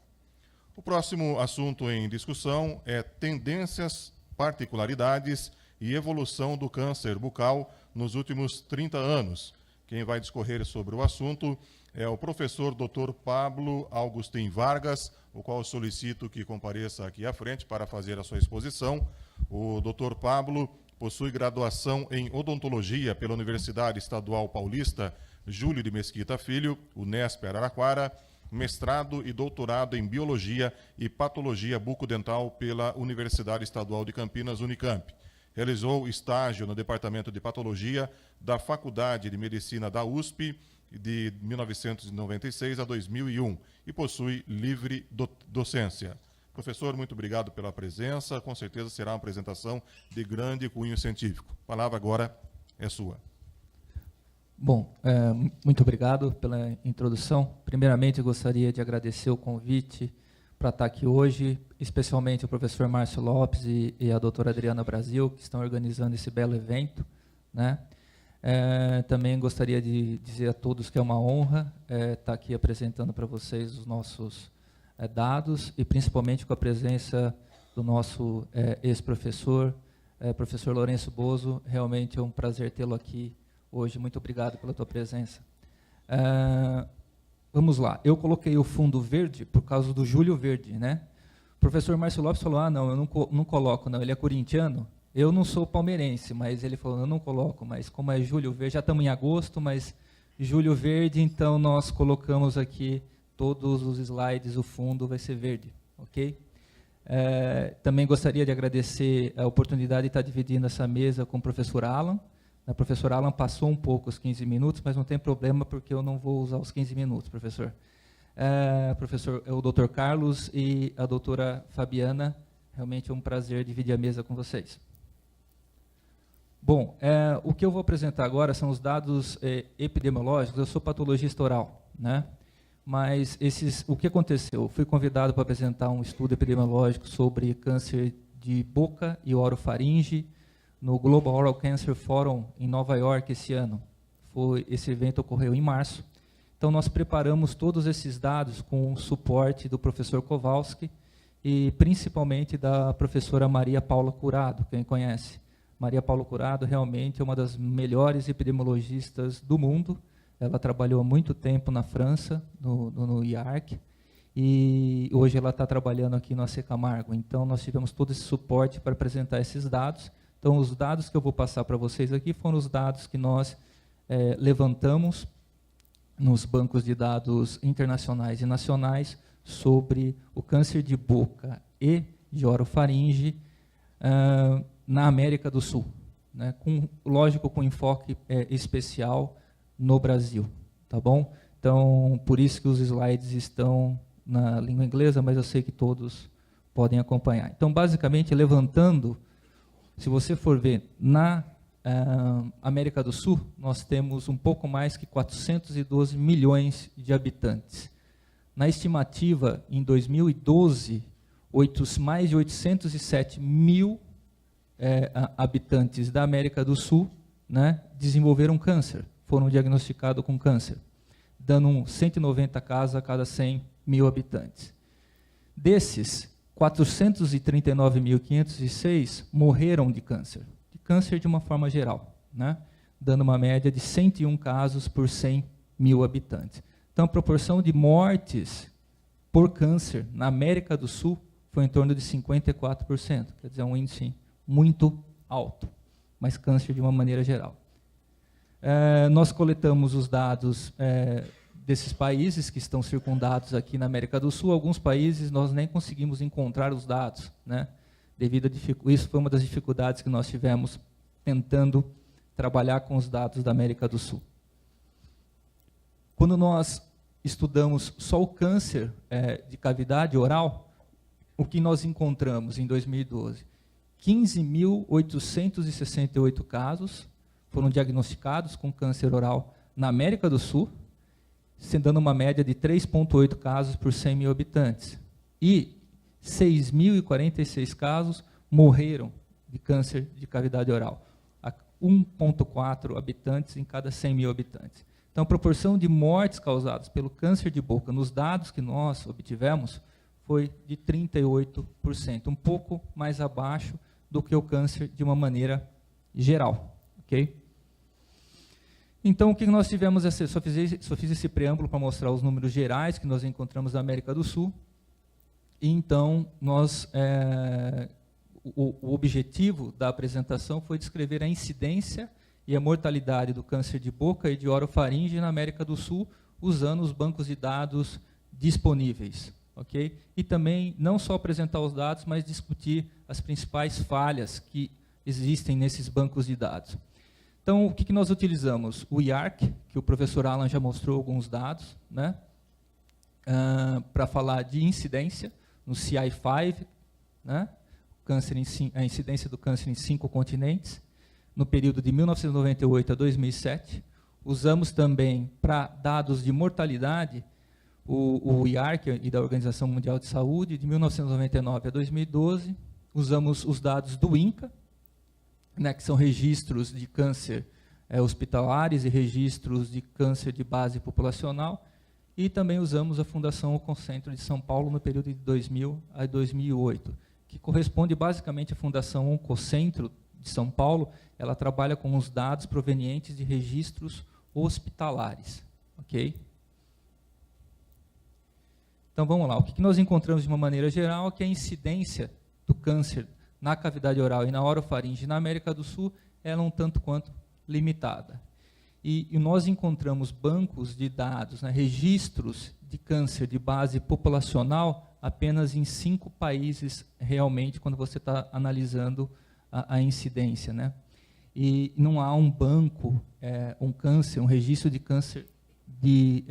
Speaker 1: O próximo assunto em discussão é tendências, particularidades e evolução do câncer bucal nos últimos 30 anos. Quem vai discorrer sobre o assunto é o professor Dr. Pablo Agustín Vargas, o qual solicito que compareça aqui à frente para fazer a sua exposição. O Dr. Pablo possui graduação em odontologia pela Universidade Estadual Paulista Júlio de Mesquita Filho, Unesp Araraquara, mestrado e doutorado em biologia e patologia bucodental pela Universidade Estadual de Campinas, Unicamp. Realizou estágio no Departamento de Patologia da Faculdade de Medicina da USP de 1996 a 2001 e possui livre docência. Professor, muito obrigado pela presença. Com certeza será uma apresentação de grande cunho científico. A palavra agora é sua.
Speaker 9: Bom, muito obrigado pela introdução. Primeiramente, eu gostaria de agradecer o convite para estar aqui hoje, especialmente o professor Márcio Lopes e a doutora Adriana Brasil, que estão organizando esse belo evento, né? Também gostaria de dizer a todos que é uma honra estar aqui apresentando para vocês os nossos dados, e principalmente com a presença do nosso ex-professor, professor Lourenço Bozo. Realmente é um prazer tê-lo aqui hoje. Muito obrigado pela tua presença. Vamos lá. Eu coloquei o fundo verde por causa do Júlio Verde, né? O professor Márcio Lopes falou, não, eu não coloco, não, ele é corintiano. Eu não sou palmeirense, mas ele falou, eu não coloco, mas como é Júlio Verde, já estamos em agosto, mas Júlio Verde, então nós colocamos aqui todos os slides, o fundo vai ser verde, ok? Também gostaria de agradecer a oportunidade de estar dividindo essa mesa com o professor Alan. A professora Alan passou um pouco os 15 minutos, mas não tem problema, porque eu não vou usar os 15 minutos, professor. O doutor Carlos e a doutora Fabiana, realmente é um prazer dividir a mesa com vocês. Bom, o que eu vou apresentar agora são os dados epidemiológicos. Eu sou patologista oral, né? Mas o que aconteceu? Eu fui convidado para apresentar um estudo epidemiológico sobre câncer de boca e orofaringe no Global Oral Cancer Forum em Nova York esse ano. Esse evento ocorreu em março. Então, nós preparamos todos esses dados com o suporte do professor Kowalski e principalmente da professora Maria Paula Curado, quem conhece. Maria Paula Curado realmente é uma das melhores epidemiologistas do mundo, Ela trabalhou há muito tempo na França, no IARC, e hoje ela está trabalhando aqui no AC Camargo. Então, nós tivemos todo esse suporte para apresentar esses dados. Então, os dados que eu vou passar para vocês aqui foram os dados que nós levantamos nos bancos de dados internacionais e nacionais sobre o câncer de boca e de orofaringe na América do Sul, né? Lógico, com enfoque especial no Brasil, tá bom? Então, por isso que os slides estão na língua inglesa, mas eu sei que todos podem acompanhar. Então, basicamente, levantando, se você for ver, na América do Sul, nós temos um pouco mais que 412 milhões de habitantes. Na estimativa, em 2012, mais de 807 mil habitantes da América do Sul, né, desenvolveram câncer, foram diagnosticados com câncer, dando 190 casos a cada 100 mil habitantes. Desses, 439.506 morreram de câncer de uma forma geral, né, dando uma média de 101 casos por 100 mil habitantes. Então, a proporção de mortes por câncer na América do Sul foi em torno de 54%, quer dizer, um índice muito alto, mas câncer de uma maneira geral. Nós coletamos os dados desses países que estão circundados aqui na América do Sul. Alguns países nós nem conseguimos encontrar os dados, né? Isso foi uma das dificuldades que nós tivemos tentando trabalhar com os dados da América do Sul. Quando nós estudamos só o câncer de cavidade oral, o que nós encontramos em 2012? 15.868 casos foram diagnosticados com câncer oral na América do Sul, sendo dando uma média de 3,8 casos por 100 mil habitantes. E 6.046 casos morreram de câncer de cavidade oral, a 1,4 habitantes em cada 100 mil habitantes. Então, a proporção de mortes causadas pelo câncer de boca, nos dados que nós obtivemos, foi de 38%, um pouco mais abaixo do que o câncer de uma maneira geral. Okay? Então, o que nós tivemos? Só fiz esse preâmbulo para mostrar os números gerais que nós encontramos na América do Sul. E, então, o objetivo da apresentação foi descrever a incidência e a mortalidade do câncer de boca e de orofaringe na América do Sul, usando os bancos de dados disponíveis. Okay? E também, não só apresentar os dados, mas discutir as principais falhas que existem nesses bancos de dados. Então, o que nós utilizamos? O IARC, que o professor Alan já mostrou alguns dados, né, para falar de incidência, no CI5, né, a incidência do câncer em 5 continentes, no período de 1998 a 2007. Usamos também, para dados de mortalidade, o IARC e da Organização Mundial de Saúde, de 1999 a 2012. Usamos os dados do INCA, né, que são registros de câncer hospitalares e registros de câncer de base populacional. E também usamos a Fundação Oncocentro de São Paulo no período de 2000 a 2008, que corresponde basicamente à Fundação Oncocentro de São Paulo. Ela trabalha com os dados provenientes de registros hospitalares. Okay? Então, vamos lá. O que nós encontramos de uma maneira geral é que a incidência do câncer na cavidade oral e na orofaringe na América do Sul ela é um tanto quanto limitada. E nós encontramos bancos de dados, né, registros de câncer de base populacional apenas em 5 países realmente, quando você está analisando a incidência, né? E não há um banco, um registro de câncer de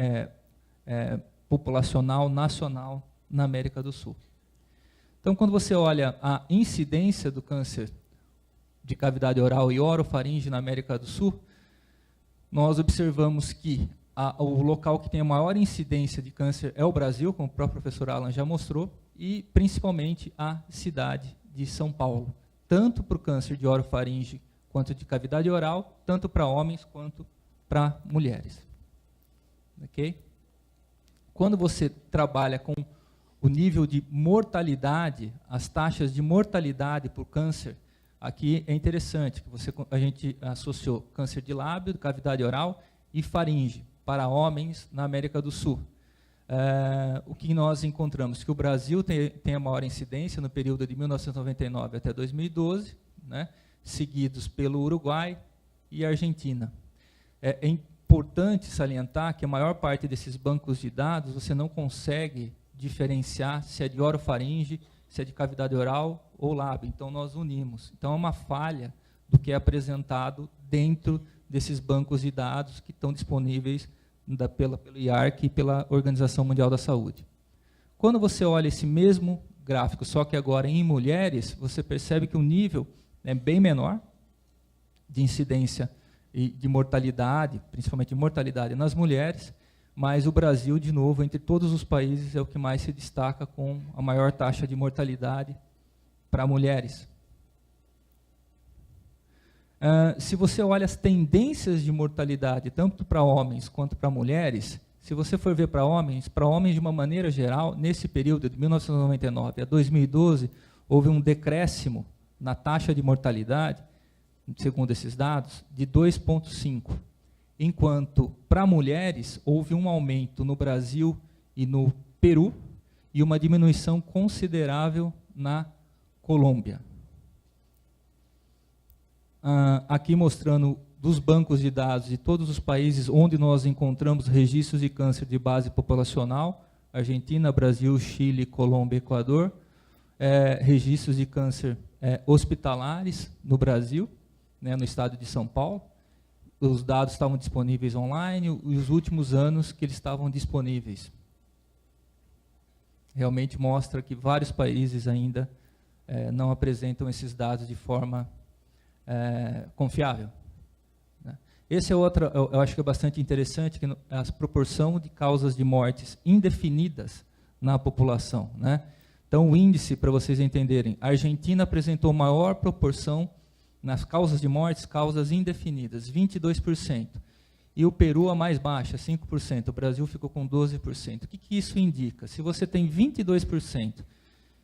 Speaker 9: populacional nacional na América do Sul. Então, quando você olha a incidência do câncer de cavidade oral e orofaringe na América do Sul, nós observamos que o local que tem a maior incidência de câncer é o Brasil, como o próprio professor Alan já mostrou, e principalmente a cidade de São Paulo, tanto para o câncer de orofaringe quanto de cavidade oral, tanto para homens quanto para mulheres. Okay? Quando você trabalha com o nível de mortalidade, as taxas de mortalidade por câncer, aqui é interessante, que a gente associou câncer de lábio, cavidade oral e faringe, para homens na América do Sul. O que nós encontramos? Que o Brasil tem a maior incidência no período de 1999 até 2012, né, seguidos pelo Uruguai e Argentina. É importante salientar que a maior parte desses bancos de dados você não consegue diferenciar se é de orofaringe, se é de cavidade oral ou lábio. Então, nós unimos. Então, é uma falha do que é apresentado dentro desses bancos de dados que estão disponíveis pelo IARC e pela Organização Mundial da Saúde. Quando você olha esse mesmo gráfico, só que agora em mulheres, você percebe que o nível é bem menor de incidência e de mortalidade, principalmente de mortalidade nas mulheres, mas o Brasil, de novo, entre todos os países, é o que mais se destaca com a maior taxa de mortalidade para mulheres. Se você olha as tendências de mortalidade, tanto para homens quanto para mulheres, se você for ver para homens de uma maneira geral, nesse período de 1999 a 2012, houve um decréscimo na taxa de mortalidade, segundo esses dados, de 2,5, enquanto para mulheres houve um aumento no Brasil e no Peru e uma diminuição considerável na Colômbia. Aqui mostrando dos bancos de dados de todos os países onde nós encontramos registros de câncer de base populacional, Argentina, Brasil, Chile, Colômbia, Equador, registros de câncer hospitalares no Brasil, né, no estado de São Paulo. Os dados estavam disponíveis online e os últimos anos que eles estavam disponíveis. Realmente mostra que vários países ainda não apresentam esses dados de forma confiável. Né. Esse é outro, eu acho que é bastante interessante, que a proporção de causas de mortes indefinidas na população. Né. Então, o índice, para vocês entenderem, a Argentina apresentou maior proporção nas causas de mortes, causas indefinidas, 22%. E o Peru a mais baixa, 5%. O Brasil ficou com 12%. O que isso indica? Se você tem 22%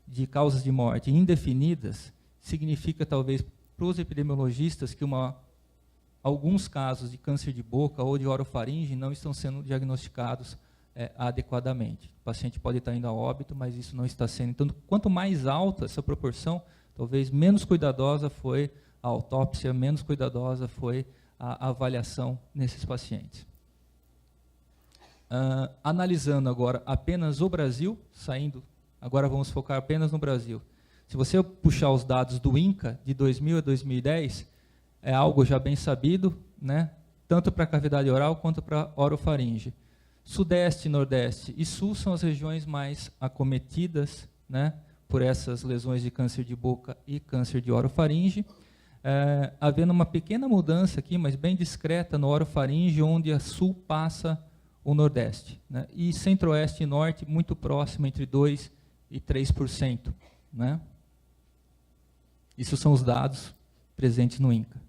Speaker 9: de causas de morte indefinidas, significa, talvez, para os epidemiologistas, que alguns casos de câncer de boca ou de orofaringe não estão sendo diagnosticados adequadamente. O paciente pode estar indo a óbito, mas isso não está sendo. Então, quanto mais alta essa proporção, talvez menos cuidadosa foi a autópsia, menos cuidadosa foi a avaliação nesses pacientes. Analisando agora apenas o Brasil, agora vamos focar apenas no Brasil. Se você puxar os dados do INCA, de 2000 a 2010, é algo já bem sabido, né? Tanto para a cavidade oral quanto para a orofaringe. Sudeste, Nordeste e Sul são as regiões mais acometidas, né, por essas lesões de câncer de boca e câncer de orofaringe. Havendo uma pequena mudança aqui, mas bem discreta, no orofaringe, onde a Sul passa o Nordeste. Né? E Centro-Oeste e Norte, muito próximo, entre 2% e 3%. Né? Isso são os dados presentes no INCA.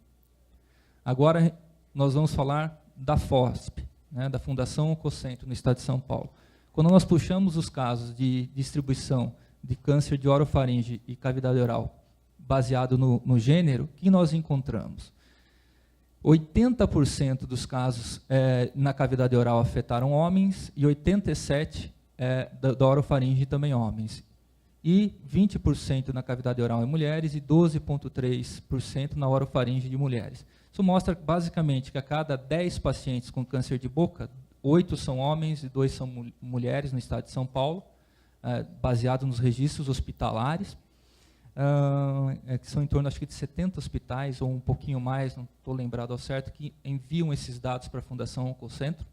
Speaker 9: Agora, nós vamos falar da FOSP, né, da Fundação Oncocentro, no estado de São Paulo. Quando nós puxamos os casos de distribuição de câncer de orofaringe e cavidade oral baseado no gênero, o que nós encontramos? 80% dos casos na cavidade oral afetaram homens e 87% da orofaringe também homens. E 20% na cavidade oral em mulheres e 12,3% na orofaringe de mulheres. Isso mostra basicamente que a cada 10 pacientes com câncer de boca, 8 são homens e 2 são mulheres no estado de São Paulo, baseado nos registros hospitalares, que são em torno, acho que, de 70 hospitais, ou um pouquinho mais, não estou lembrado ao certo, que enviam esses dados para a Fundação Oncocentro.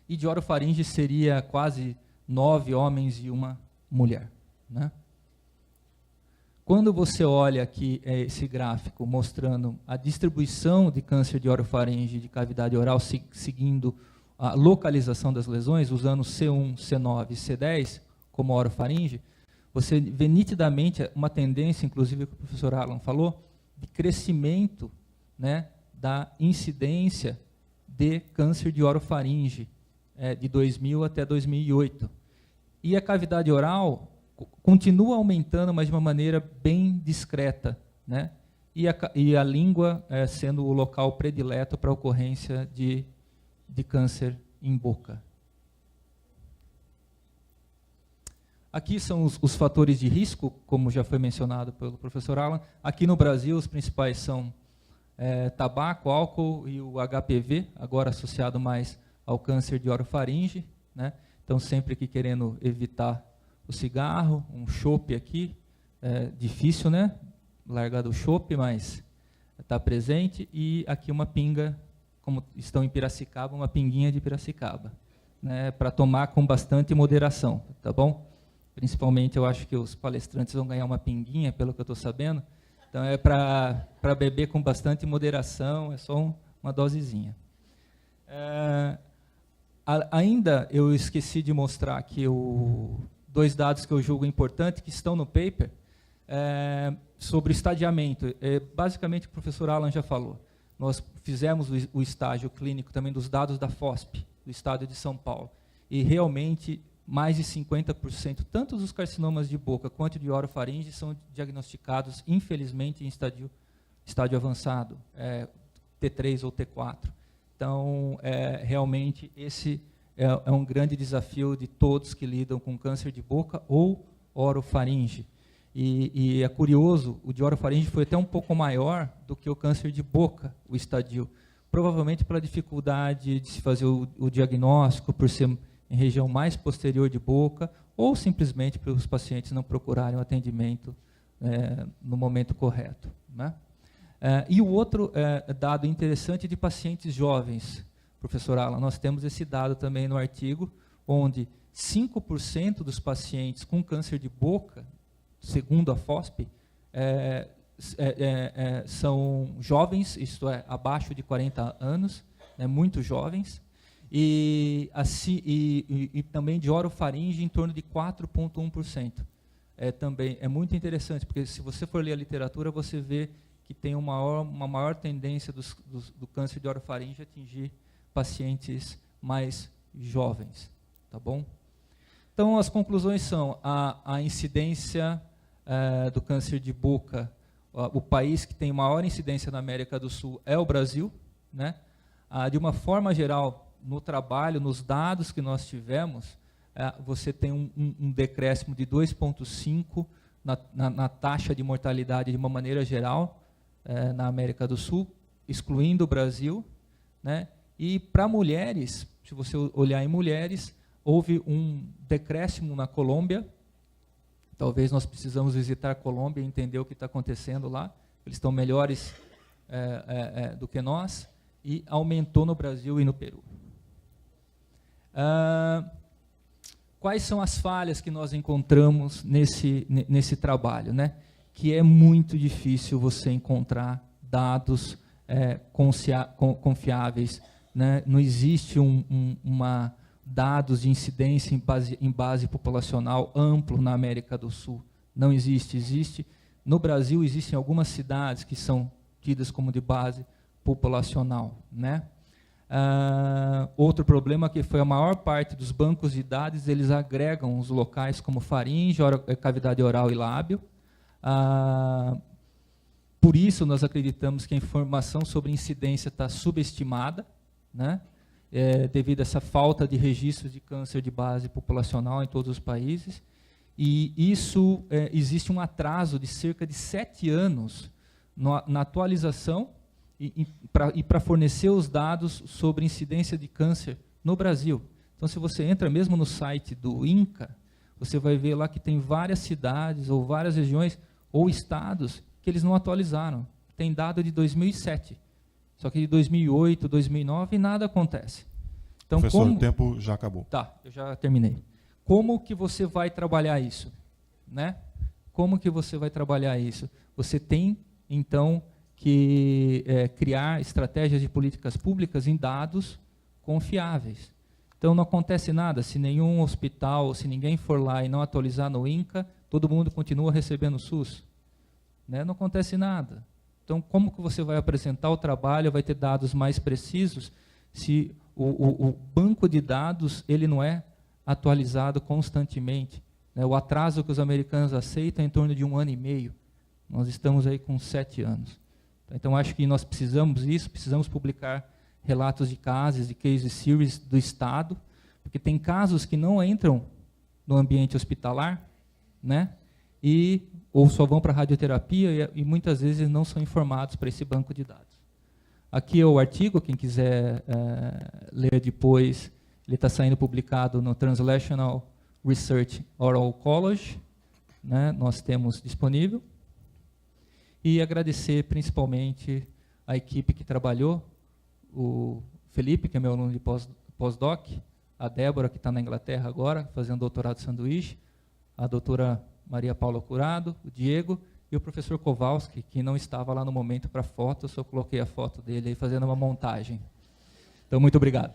Speaker 9: E de orofaringe seria quase 9 homens e 1 mulher. Né? Quando você olha aqui esse gráfico mostrando a distribuição de câncer de orofaringe de cavidade oral seguindo a localização das lesões, usando C1, C9 e C10 como orofaringe, você vê nitidamente uma tendência, inclusive que o professor Alan falou, de crescimento, né, da incidência de câncer de orofaringe de 2000 até 2008. E a cavidade oral continua aumentando, mas de uma maneira bem discreta, né? E a língua sendo o local predileto para a ocorrência de de câncer em boca. Aqui são os fatores de risco, como já foi mencionado pelo professor Alan. Aqui no Brasil, os principais são tabaco, álcool e o HPV, agora associado mais ao câncer de orofaringe, né? Então, sempre que querendo evitar o cigarro, um chope aqui, difícil, né? Largar do chope, mas está presente. E aqui uma pinga, como estão em Piracicaba, uma pinguinha de Piracicaba, né? Para tomar com bastante moderação, tá bom? Principalmente, eu acho que os palestrantes vão ganhar uma pinguinha, pelo que eu estou sabendo. Então, é para beber com bastante moderação, é só uma dosezinha. Ainda, eu esqueci de mostrar aqui dois dados que eu julgo importantes, que estão no paper, sobre o estadiamento. Basicamente, o professor Alan já falou. Nós fizemos o estágio clínico também dos dados da FOSP, do estado de São Paulo. E, realmente, mais de 50%, tanto dos carcinomas de boca quanto de orofaringe, são diagnosticados, infelizmente, em estádio avançado, T3 ou T4. Então, realmente, esse é um grande desafio de todos que lidam com câncer de boca ou orofaringe. E é curioso, o de orofaringe foi até um pouco maior do que o câncer de boca, o estadio. Provavelmente pela dificuldade de se fazer o diagnóstico, por ser em região mais posterior de boca, ou simplesmente para os pacientes não procurarem o atendimento no momento correto, né? E o outro dado interessante de pacientes jovens, professor Alan, nós temos esse dado também no artigo, onde 5% dos pacientes com câncer de boca, segundo a FOSP, são jovens, isto é, abaixo de 40 anos, muito jovens, e também de orofaringe em torno de 4,1%. Também é muito interessante, porque se você for ler a literatura, você vê que tem uma maior tendência do câncer de orofaringe a atingir pacientes mais jovens, tá bom? Então, as conclusões são a incidência do câncer de boca, o país que tem maior incidência na América do Sul é o Brasil, né? De uma forma geral, no trabalho, nos dados que nós tivemos, você tem um decréscimo de 2,5 na taxa de mortalidade de uma maneira geral, na América do Sul, excluindo o Brasil, né? E para mulheres, se você olhar em mulheres, houve um decréscimo na Colômbia. Talvez nós precisamos visitar a Colômbia e entender o que está acontecendo lá. Eles estão melhores do que nós, e aumentou no Brasil e no Peru. Quais são as falhas que nós encontramos nesse trabalho, né? Que é muito difícil você encontrar dados confiáveis, né? Não existe dados de incidência em base populacional amplo na América do Sul. Não existe. Existe. No Brasil, existem algumas cidades que são tidas como de base populacional, né? Outro problema que foi a maior parte dos bancos de dados, eles agregam os locais como faringe, cavidade oral e lábio. Por isso, nós acreditamos que a informação sobre incidência está subestimada, né? Devido a essa falta de registros de câncer de base populacional em todos os países. E isso, existe um atraso de cerca de 7 anos na atualização e para fornecer os dados sobre incidência de câncer no Brasil. Então, se você entra mesmo no site do INCA, você vai ver lá que tem várias cidades ou várias regiões ou estados que eles não atualizaram. Tem dado de 2007. Só que de 2008, 2009, nada acontece. Então,
Speaker 1: professor, o tempo já acabou.
Speaker 9: Tá, eu já terminei. Como que você vai trabalhar isso, né? Como que você vai trabalhar isso? Você tem, então, que criar estratégias de políticas públicas em dados confiáveis. Então, não acontece nada. Se nenhum hospital, se ninguém for lá e não atualizar no INCA, todo mundo continua recebendo o SUS. Né? Não acontece nada. Então, como que você vai apresentar o trabalho, vai ter dados mais precisos, se o banco de dados ele não é atualizado constantemente, né? O atraso que os americanos aceitam é em torno de 1 ano e meio. Nós estamos aí com 7 anos. Então, acho que nós precisamos publicar relatos de casos, de case series do Estado, porque tem casos que não entram no ambiente hospitalar, né? Ou só vão para a radioterapia e muitas vezes não são informados para esse banco de dados. Aqui é o artigo, quem quiser ler depois, ele está saindo publicado no Translational Research Oral College, né? Nós temos disponível. E agradecer principalmente a equipe que trabalhou, o Felipe, que é meu aluno de pós-doc, a Débora, que está na Inglaterra agora, fazendo doutorado de sanduíche, a doutora Maria Paula Curado, o Diego e o professor Kowalski, que não estava lá no momento para foto, eu só coloquei a foto dele aí fazendo uma montagem. Então, muito obrigado.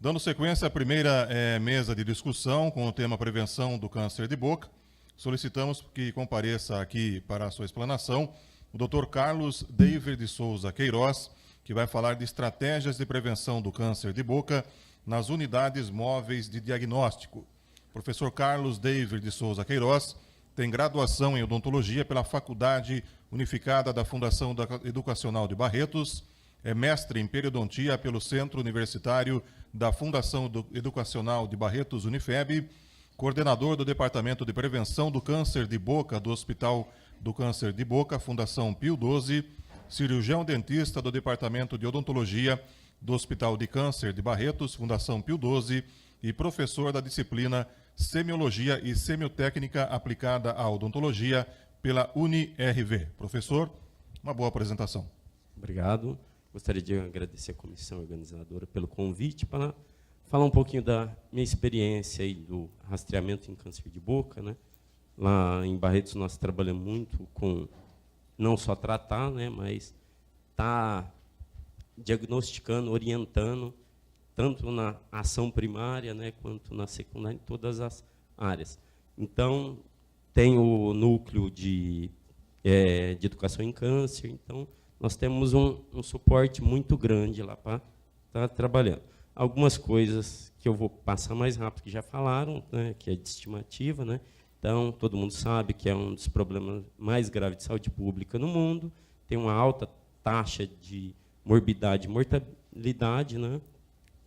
Speaker 1: Dando sequência à primeira mesa de discussão com o tema prevenção do câncer de boca, solicitamos que compareça aqui para a sua explanação o Dr. Carlos David de Souza Queiroz, que vai falar de estratégias de prevenção do câncer de boca nas unidades móveis de diagnóstico. O professor Carlos David de Souza Queiroz tem graduação em odontologia pela Faculdade Unificada da Fundação Educacional de Barretos, é mestre em periodontia pelo Centro Universitário da Fundação Educacional de Barretos, Unifeb, coordenador do Departamento de Prevenção do Câncer de Boca do Hospital do Câncer de Boca, Fundação Pio XII, cirurgião dentista do Departamento de Odontologia do Hospital de Câncer de Barretos, Fundação Pio XII, e professor da disciplina Semiologia e Semiotécnica aplicada à odontologia pela UniRV. Professor, uma boa apresentação.
Speaker 10: Obrigado. Gostaria de agradecer a comissão organizadora pelo convite para falar um pouquinho da minha experiência aí do rastreamento em câncer de boca, né? Lá em Barretos nós trabalhamos muito com não só tratar, né, mas tá diagnosticando, orientando, tanto na ação primária, né, quanto na secundária, em todas as áreas. Então, tem o núcleo de educação em câncer, então, nós temos um suporte muito grande lá para estar trabalhando. Algumas coisas que eu vou passar mais rápido, que já falaram, né, que é de estimativa, né? Então, todo mundo sabe que é um dos problemas mais graves de saúde pública no mundo, tem uma alta taxa de morbidade e mortalidade, né?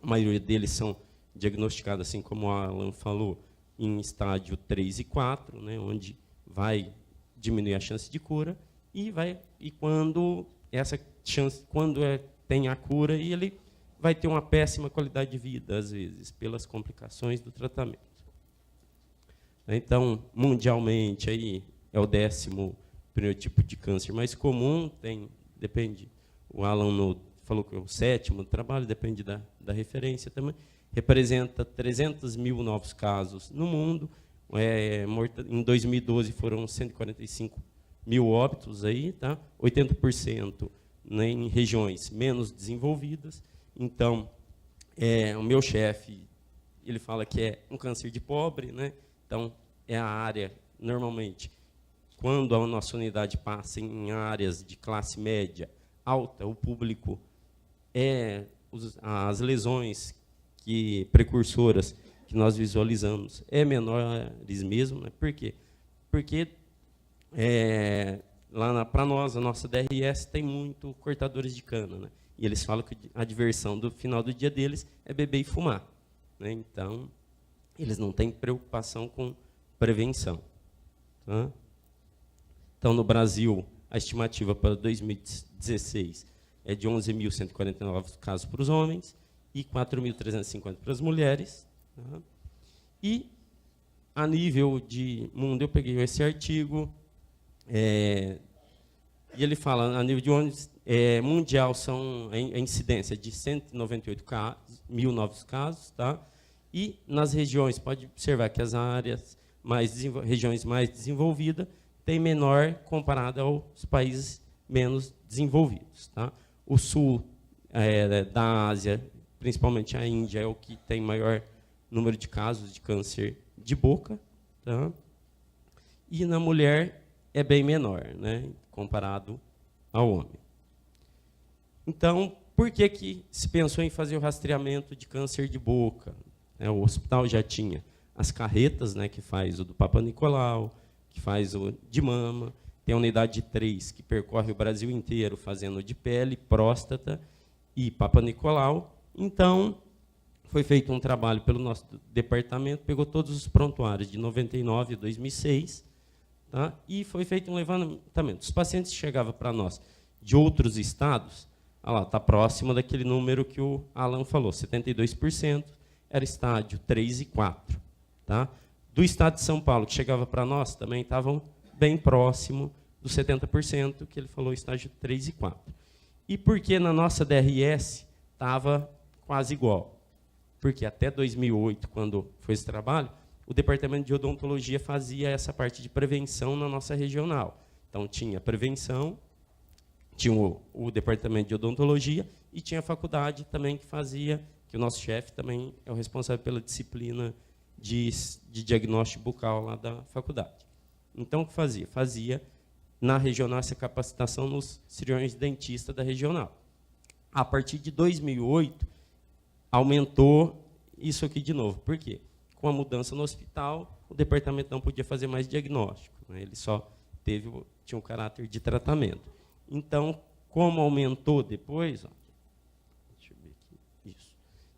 Speaker 10: A maioria deles são diagnosticados, assim como o Alan falou, em estágio 3 e 4, né, onde vai diminuir a chance de cura, e quando essa chance, tem a cura, e ele vai ter uma péssima qualidade de vida, às vezes, pelas complicações do tratamento. Então, mundialmente, aí é o 10º tipo de câncer mais comum, depende, o Alan falou que é o 7º trabalho, depende da referência também, representa 300 mil novos casos no mundo, em 2012 foram 145 mil óbitos, aí, tá? 80% né, em regiões menos desenvolvidas. Então, o meu chefe, ele fala que é um câncer de pobre, né? Então, é a área, normalmente, quando a nossa unidade passa em áreas de classe média alta, o público as lesões precursoras que nós visualizamos menores mesmo, né? Por quê? Porque para nós, a nossa DRS tem muito cortadores de cana, né? E eles falam que a diversão do final do dia deles é beber e fumar, né? Então, eles não têm preocupação com prevenção. Tá? Então, no Brasil, a estimativa para 2016 é de 11.149 casos para os homens e 4.350 para as mulheres. Tá? E, a nível de mundo, eu peguei esse artigo, e ele fala, a nível de mundial, são a incidência de 198 mil novos casos, tá? E nas regiões, pode observar que as áreas regiões mais desenvolvidas têm menor comparado aos países menos desenvolvidos, tá? O sul da Ásia, principalmente a Índia, é o que tem maior número de casos de câncer de boca, tá? E na mulher é bem menor, né, comparado ao homem. Então, por que se pensou em fazer o rastreamento de câncer de boca? O hospital já tinha as carretas, né, que faz o do Papa Nicolau, que faz o de mama, tem a unidade 3, que percorre o Brasil inteiro, fazendo de pele, próstata e Papa Nicolau. Então, foi feito um trabalho pelo nosso departamento, pegou todos os prontuários de 99 a 2006, tá? E foi feito um levantamento. Os pacientes que chegavam para nós de outros estados, olha lá, está próximo daquele número que o Alan falou, 72%, era estádio 3 e 4. Tá? Do estado de São Paulo, que chegava para nós, também estavam bem próximo dos 70%, que ele falou, estágio 3 e 4. E por que na nossa DRS estava quase igual? Porque até 2008, quando foi esse trabalho, o departamento de odontologia fazia essa parte de prevenção na nossa regional. Então, tinha prevenção, tinha o departamento de odontologia e tinha a faculdade também que fazia, que o nosso chefe também é o responsável pela disciplina de diagnóstico bucal lá da faculdade. Então, o que fazia? Fazia na regional essa capacitação nos cirurgiões dentistas da regional. A partir de 2008, aumentou isso aqui de novo. Por quê? Com a mudança no hospital, o departamento não podia fazer mais diagnóstico, né? Ele só tinha um caráter de tratamento. Então, como aumentou depois, ó, deixa eu ver aqui, isso.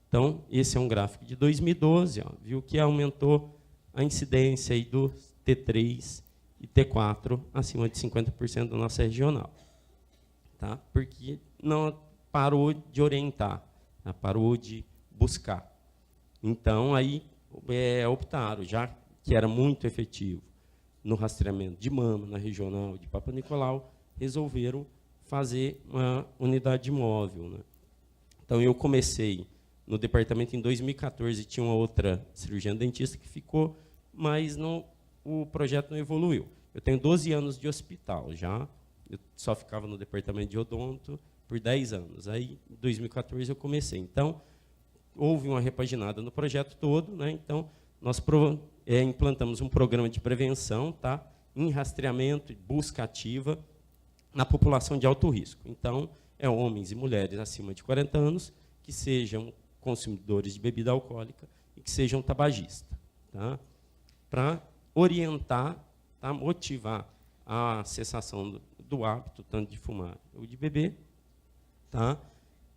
Speaker 10: Então, esse é um gráfico de 2012, ó, viu que aumentou a incidência aí do T3 e T4 acima de 50% da nossa regional. Tá? Porque não parou de orientar, tá? Parou de buscar. Então, aí optaram, já que era muito efetivo no rastreamento de mama, na regional de Papa Nicolau, resolveram fazer uma unidade móvel, né? Então, eu comecei no departamento em 2014, tinha uma outra cirurgiã dentista que ficou, mas o projeto não evoluiu. Eu tenho 12 anos de hospital já, eu só ficava no departamento de odonto por 10 anos. Aí, em 2014, eu comecei. Então, houve uma repaginada no projeto todo, né? Então, nós implantamos um programa de prevenção, tá? Em rastreamento e busca ativa na população de alto risco. Então, homens e mulheres acima de 40 anos que sejam consumidores de bebida alcoólica e que sejam tabagistas, tá? Para orientar, tá? Motivar a cessação do hábito, tanto de fumar ou de beber, tá?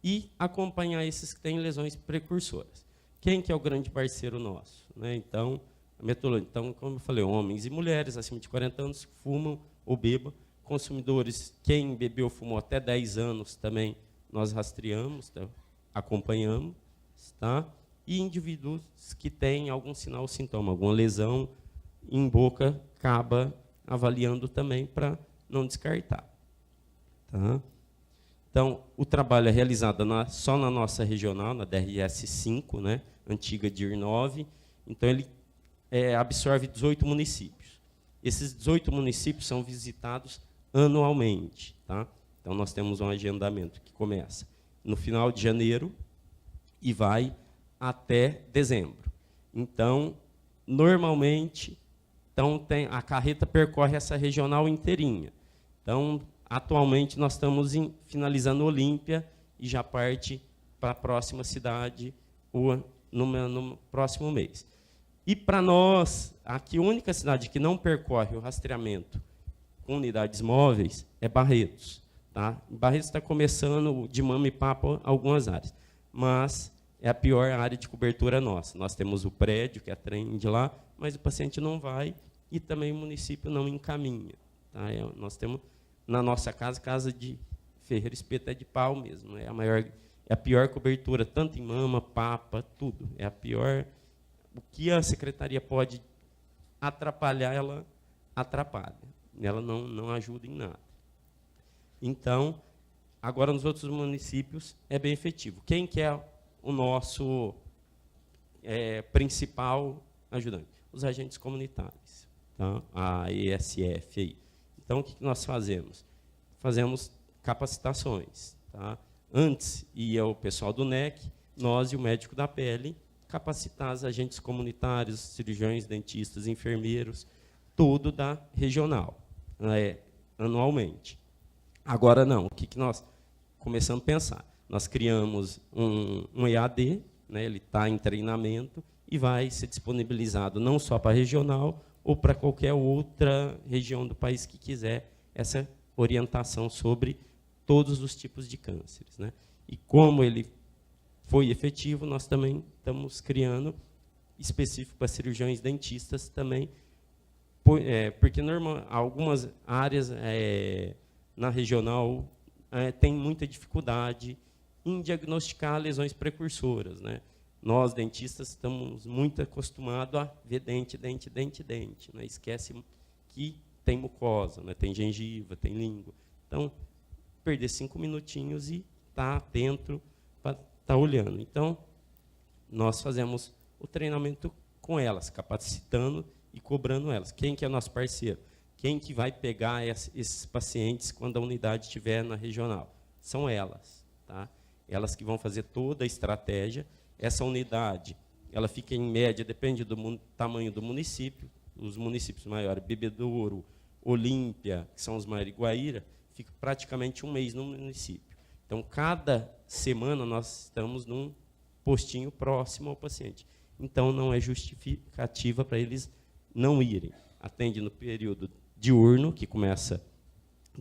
Speaker 10: E acompanhar esses que têm lesões precursoras. Quem que é o grande parceiro nosso, né? Então, a metodologia, então, como eu falei, homens e mulheres acima de 40 anos que fumam ou bebam, consumidores, quem bebeu ou fumou até 10 anos também nós rastreamos, tá? Acompanhamos, tá? E indivíduos que têm algum sinal ou sintoma, alguma lesão em boca, acaba avaliando também para não descartar. Tá? Então, o trabalho é realizado só na nossa regional, na DRS 5, né? Antiga DIR 9. Então, ele absorve 18 municípios. Esses 18 municípios são visitados anualmente. Tá? Então, nós temos um agendamento que começa no final de janeiro e vai até dezembro. Então, normalmente, a carreta percorre essa regional inteirinha. Então, atualmente, nós estamos finalizando Olímpia e já parte para a próxima cidade no próximo mês. E, para nós, aqui, a única cidade que não percorre o rastreamento com unidades móveis é Barretos. Tá? Barretos está começando de mama e papo algumas áreas, mas é a pior área de cobertura nossa. Nós temos o prédio, que é a trem de lá, mas o paciente não vai e também o município não encaminha. Tá? Nós temos, na nossa casa de ferreiro espeto é de pau mesmo. É a pior cobertura, tanto em mama, papa, tudo. É a pior. O que a secretaria pode atrapalhar, ela atrapalha. Ela não ajuda em nada. Então, agora nos outros municípios é bem efetivo. Quem que é o nosso principal ajudante? Os agentes comunitários, tá? A ESF aí. Então, o que nós fazemos? Fazemos capacitações. Tá? Antes ia o pessoal do NEC, nós e o médico da pele, capacitar os agentes comunitários, cirurgiões, dentistas, enfermeiros, tudo da regional, anualmente. Agora não, o que nós começamos a pensar? Nós criamos um EAD, né, ele está em treinamento e vai ser disponibilizado não só para a regional ou para qualquer outra região do país que quiser essa orientação sobre todos os tipos de cânceres, né? E como ele foi efetivo, nós também estamos criando específico para cirurgiões dentistas também, porque algumas áreas na regional tem muita dificuldade em diagnosticar lesões precursoras, né? Nós, dentistas, estamos muito acostumados a ver dente, né? Esquece que tem mucosa, né? Tem gengiva, tem língua. Então, perder 5 minutinhos e estar atento para estar olhando. Então, nós fazemos o treinamento com elas, capacitando e cobrando elas. Quem que é nosso parceiro? Quem que vai pegar esses pacientes quando a unidade estiver na regional? São elas, tá? Elas que vão fazer toda a estratégia. Essa unidade, ela fica em média, depende do tamanho do município. Os municípios maiores, Bebedouro, Olímpia, que são os maiores, Guaíra, fica praticamente um mês no município. Então, cada semana nós estamos num postinho próximo ao paciente. Então, não é justificativa para eles não irem. Atende no período diurno, que começa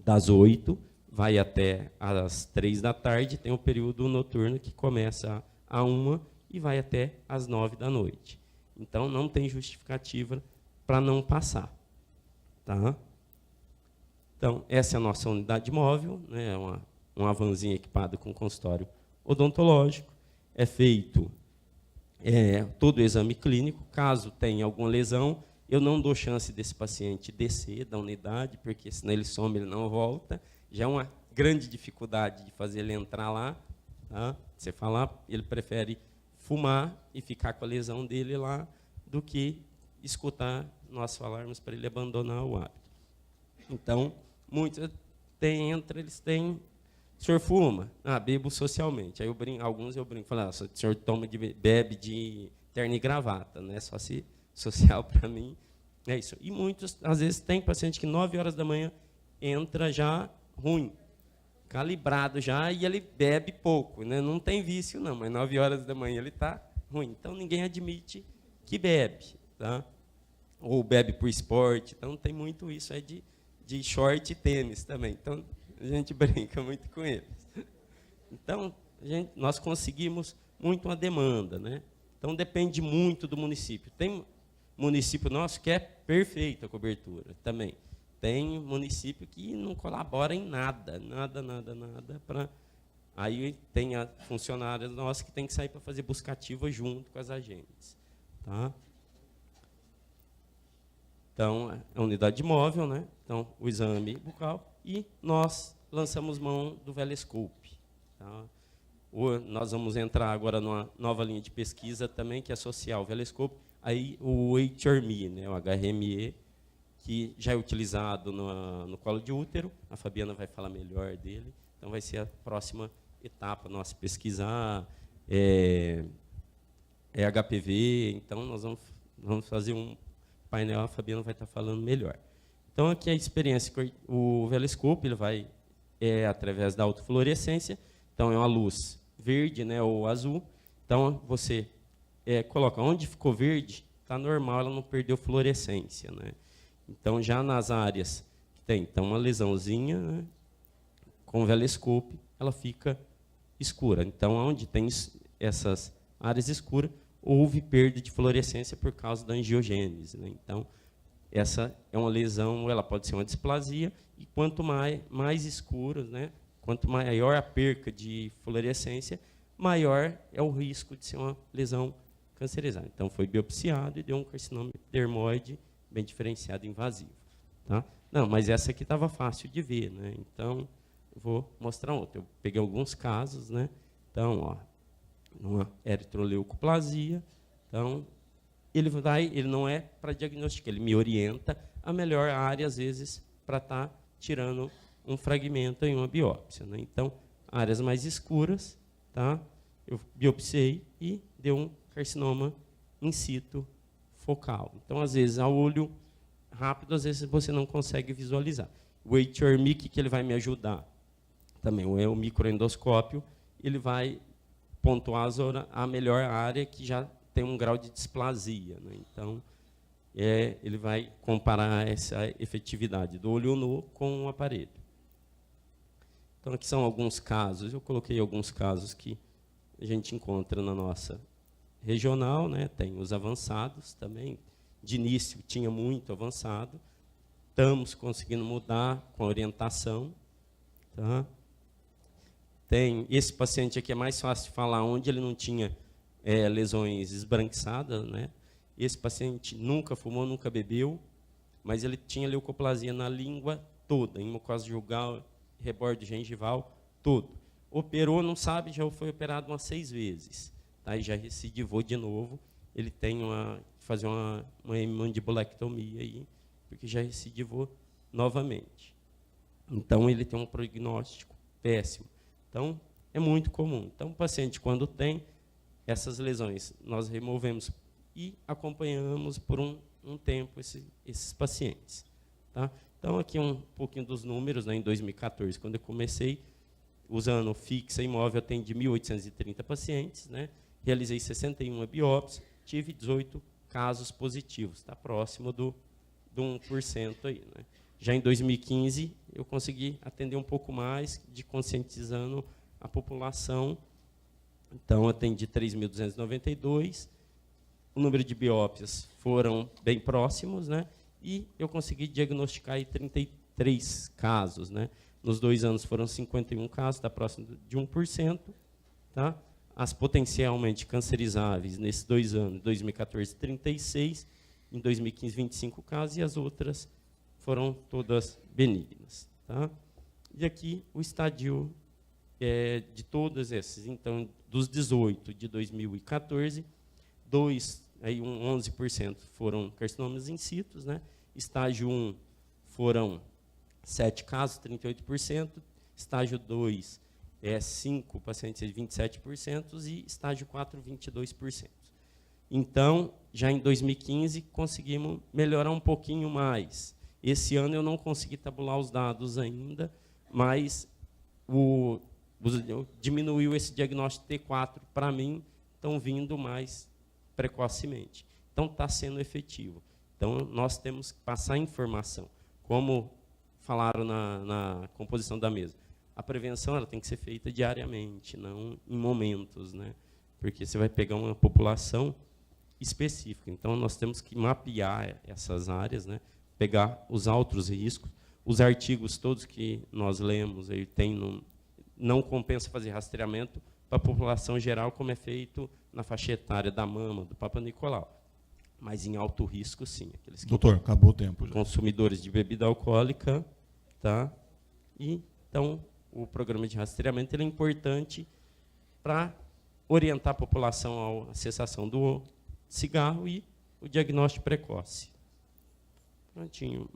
Speaker 10: das 8, vai até às 3 da tarde, tem o período noturno, que começa a 1 e vai até às 9 da noite. Então, não tem justificativa para não passar. Tá? Então, essa é a nossa unidade móvel, né? Uma vanzinha equipada com consultório odontológico. É feito todo o exame clínico. Caso tenha alguma lesão, eu não dou chance desse paciente descer da unidade, porque senão ele some, ele não volta. Já é uma grande dificuldade de fazer ele entrar lá. Tá? Você falar, ele prefere fumar e ficar com a lesão dele lá do que escutar nós falarmos para ele abandonar o hábito. Então, muitos eles têm, o senhor fuma? Ah, bebo socialmente. Aí alguns eu brinco, falo, o senhor bebe de terno e gravata, né? Só se social para mim é isso. E muitos, às vezes, tem paciente que 9 horas da manhã entra já ruim, calibrado já, e ele bebe pouco, né? Não tem vício, não, mas 9 horas da manhã ele está ruim. Então, ninguém admite que bebe, tá? Ou bebe por esporte. Então, tem muito isso de short e tênis também. Então, a gente brinca muito com eles. Então, nós conseguimos muito uma demanda, né? Então, depende muito do município. Tem município nosso que é perfeita a cobertura também. Tem município que não colabora em nada. Aí tem a funcionária nossa que tem que sair para fazer buscativa junto com as agentes. Tá? Então, é a unidade móvel, né? Então, o exame bucal, e nós lançamos mão do Velescope. Tá? Nós vamos entrar agora numa nova linha de pesquisa também, que é associar o Velescope, aí o HRME, né? O HRME, que já é utilizado no colo de útero. A Fabiana vai falar melhor dele. Então, vai ser a próxima etapa nossa pesquisar. HPV, então nós vamos fazer um painel, a Fabiana vai estar falando melhor. Então, aqui a experiência, o Velescope, ele vai através da autofluorescência. Então, é uma luz verde, né, ou azul. Então, você coloca onde ficou verde, está normal, ela não perdeu fluorescência, né? Então, já nas áreas que tem então, uma lesãozinha, né, com o Velescope, ela fica escura. Então, onde tem essas áreas escuras, houve perda de fluorescência por causa da angiogênese, né? Então, essa é uma lesão, ela pode ser uma displasia, e quanto mais escuro, né, quanto maior a perca de fluorescência, maior é o risco de ser uma lesão cancerizada. Então, foi biopsiado e deu um carcinoma dermoide bem diferenciado, invasivo. Tá? Não, mas essa aqui estava fácil de ver, né? Então, eu vou mostrar outra. Eu peguei alguns casos, né? Então, ó, uma eritroleucoplasia. Então, ele não é para diagnosticar, ele me orienta a melhor área, às vezes, para estar tirando um fragmento em uma biópsia, né? Então, áreas mais escuras, tá? Eu biopsiei e deu um carcinoma in situ focal. Então, às vezes, a olho rápido, às vezes você não consegue visualizar. O HRME, que ele vai me ajudar? Também, o microendoscópio, ele vai pontuar a melhor área que já tem um grau de displasia, né? Então, ele vai comparar essa efetividade do olho nu com o aparelho. Então, aqui são alguns casos, eu coloquei alguns casos que a gente encontra na nossa regional, né? Tem os avançados também, de início tinha muito avançado, estamos conseguindo mudar com a orientação. Tá? Tem esse paciente aqui, é mais fácil de falar, onde ele não tinha lesões esbranquiçadas, né? Esse paciente nunca fumou, nunca bebeu, mas ele tinha leucoplasia na língua toda, em mucosa jugal, rebordo gengival, todo. Operou, não sabe, já foi operado umas 6 vezes. Tá? E já recidivou de novo. Ele tem fazer uma mandibulectomia aí, porque já recidivou novamente. Então, ele tem um prognóstico péssimo. Então, é muito comum. Então, o paciente, quando tem essas lesões, nós removemos e acompanhamos por um tempo esses pacientes. Tá? Então, aqui um pouquinho dos números, né? Em 2014, quando eu comecei, usando fixa imóvel, atendi 1.830 pacientes, né? Realizei 61 biópsias, tive 18 casos positivos, está próximo do 1% aí. Né? Já em 2015, eu consegui atender um pouco mais, de conscientizando a população. Então, atendi 3.292, o número de biópsias foram bem próximos, né? E eu consegui diagnosticar aí 33 casos. Né? Nos 2 anos foram 51 casos, está próximo de 1%. Tá? As potencialmente cancerizáveis, nesses 2 anos, 2014, 36, em 2015, 25 casos, e as outras foram todas benignas. Tá? E aqui o estadio de todas essas. Então, dos 18 de 2014, 11% foram carcinomas in situ, né? Estágio 1 foram 7 casos, 38%, estágio 2 5 pacientes, 27%, e estágio 4, 22%. Então, já em 2015, conseguimos melhorar um pouquinho mais. Esse ano eu não consegui tabular os dados ainda, mas diminuiu esse diagnóstico T4 para mim, estão vindo mais precocemente. Então, está sendo efetivo. Então, nós temos que passar informação. Como falaram na composição da mesa, a prevenção ela tem que ser feita diariamente, não em momentos, né? Porque você vai pegar uma população específica. Então, nós temos que mapear essas áreas, né? Pegar os altos riscos. Os artigos todos que nós lemos, aí não compensa fazer rastreamento para a população geral, como é feito na faixa etária da mama, do Papa Nicolau. Mas em alto risco, sim. Aqueles que
Speaker 1: Doutor, acabou o tempo. Já.
Speaker 10: Consumidores de bebida alcoólica. Tá? E, então, o programa de rastreamento ele é importante para orientar a população à cessação do cigarro e o diagnóstico precoce. Prontinho.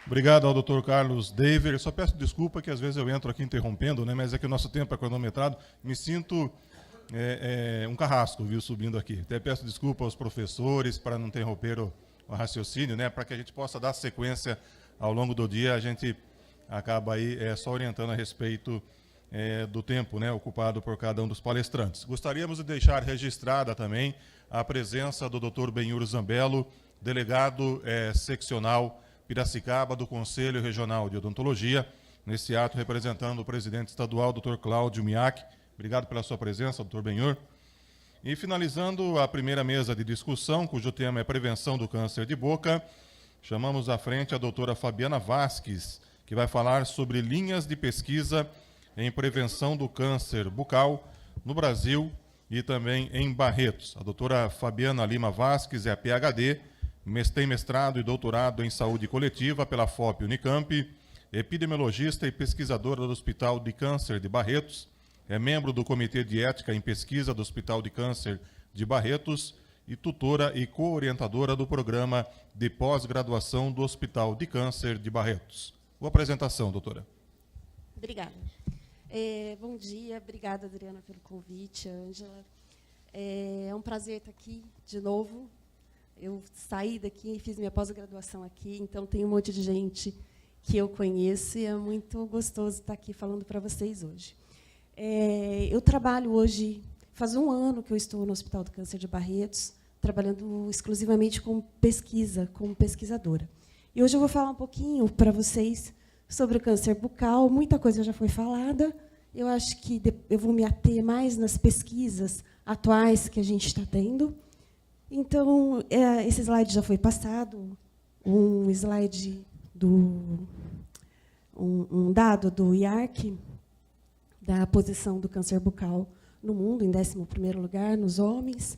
Speaker 1: Obrigado ao Dr. Carlos Dever. Só peço desculpa que às vezes eu entro aqui interrompendo, né? Mas é que o nosso tempo é cronometrado. Me sinto um carrasco, viu, subindo aqui. Até peço desculpa aos professores para não interromper o raciocínio, né? Para que a gente possa dar sequência ao longo do dia. A gente acaba aí só orientando a respeito do tempo, né, ocupado por cada um dos palestrantes. Gostaríamos de deixar registrada também a presença do Dr. Benhur Zambello, delegado seccional Piracicaba do Conselho Regional de Odontologia, nesse ato representando o presidente estadual, Dr. Cláudio Miak. Obrigado pela sua presença, Dr. Benhur. E finalizando a primeira mesa de discussão, cujo tema é prevenção do câncer de boca, chamamos à frente a doutora Fabiana Vasques, que vai falar sobre linhas de pesquisa em prevenção do câncer bucal no Brasil e também em Barretos. A doutora Fabiana Lima Vasques é a PhD, tem mestrado e doutorado em saúde coletiva pela FOP Unicamp, epidemiologista e pesquisadora do Hospital de Câncer de Barretos, é membro do Comitê de Ética em Pesquisa do Hospital de Câncer de Barretos e tutora e co-orientadora do programa de pós-graduação do Hospital de Câncer de Barretos. Boa apresentação, doutora.
Speaker 11: Obrigada. Bom dia, obrigada, Adriana, pelo convite, Ângela. É um prazer estar aqui de novo. Eu saí daqui e fiz minha pós-graduação aqui, então tem um monte de gente que eu conheço e é muito gostoso estar aqui falando para vocês hoje. Eu trabalho hoje, faz 1 ano que eu estou no Hospital do Câncer de Barretos, trabalhando exclusivamente com pesquisa, como pesquisadora. E hoje eu vou falar um pouquinho para vocês sobre o câncer bucal. Muita coisa já foi falada. Eu acho que eu vou me ater mais nas pesquisas atuais que a gente está tendo. Então, esse slide já foi passado, um slide um dado do IARC, da posição do câncer bucal no mundo, em 11º lugar, nos homens.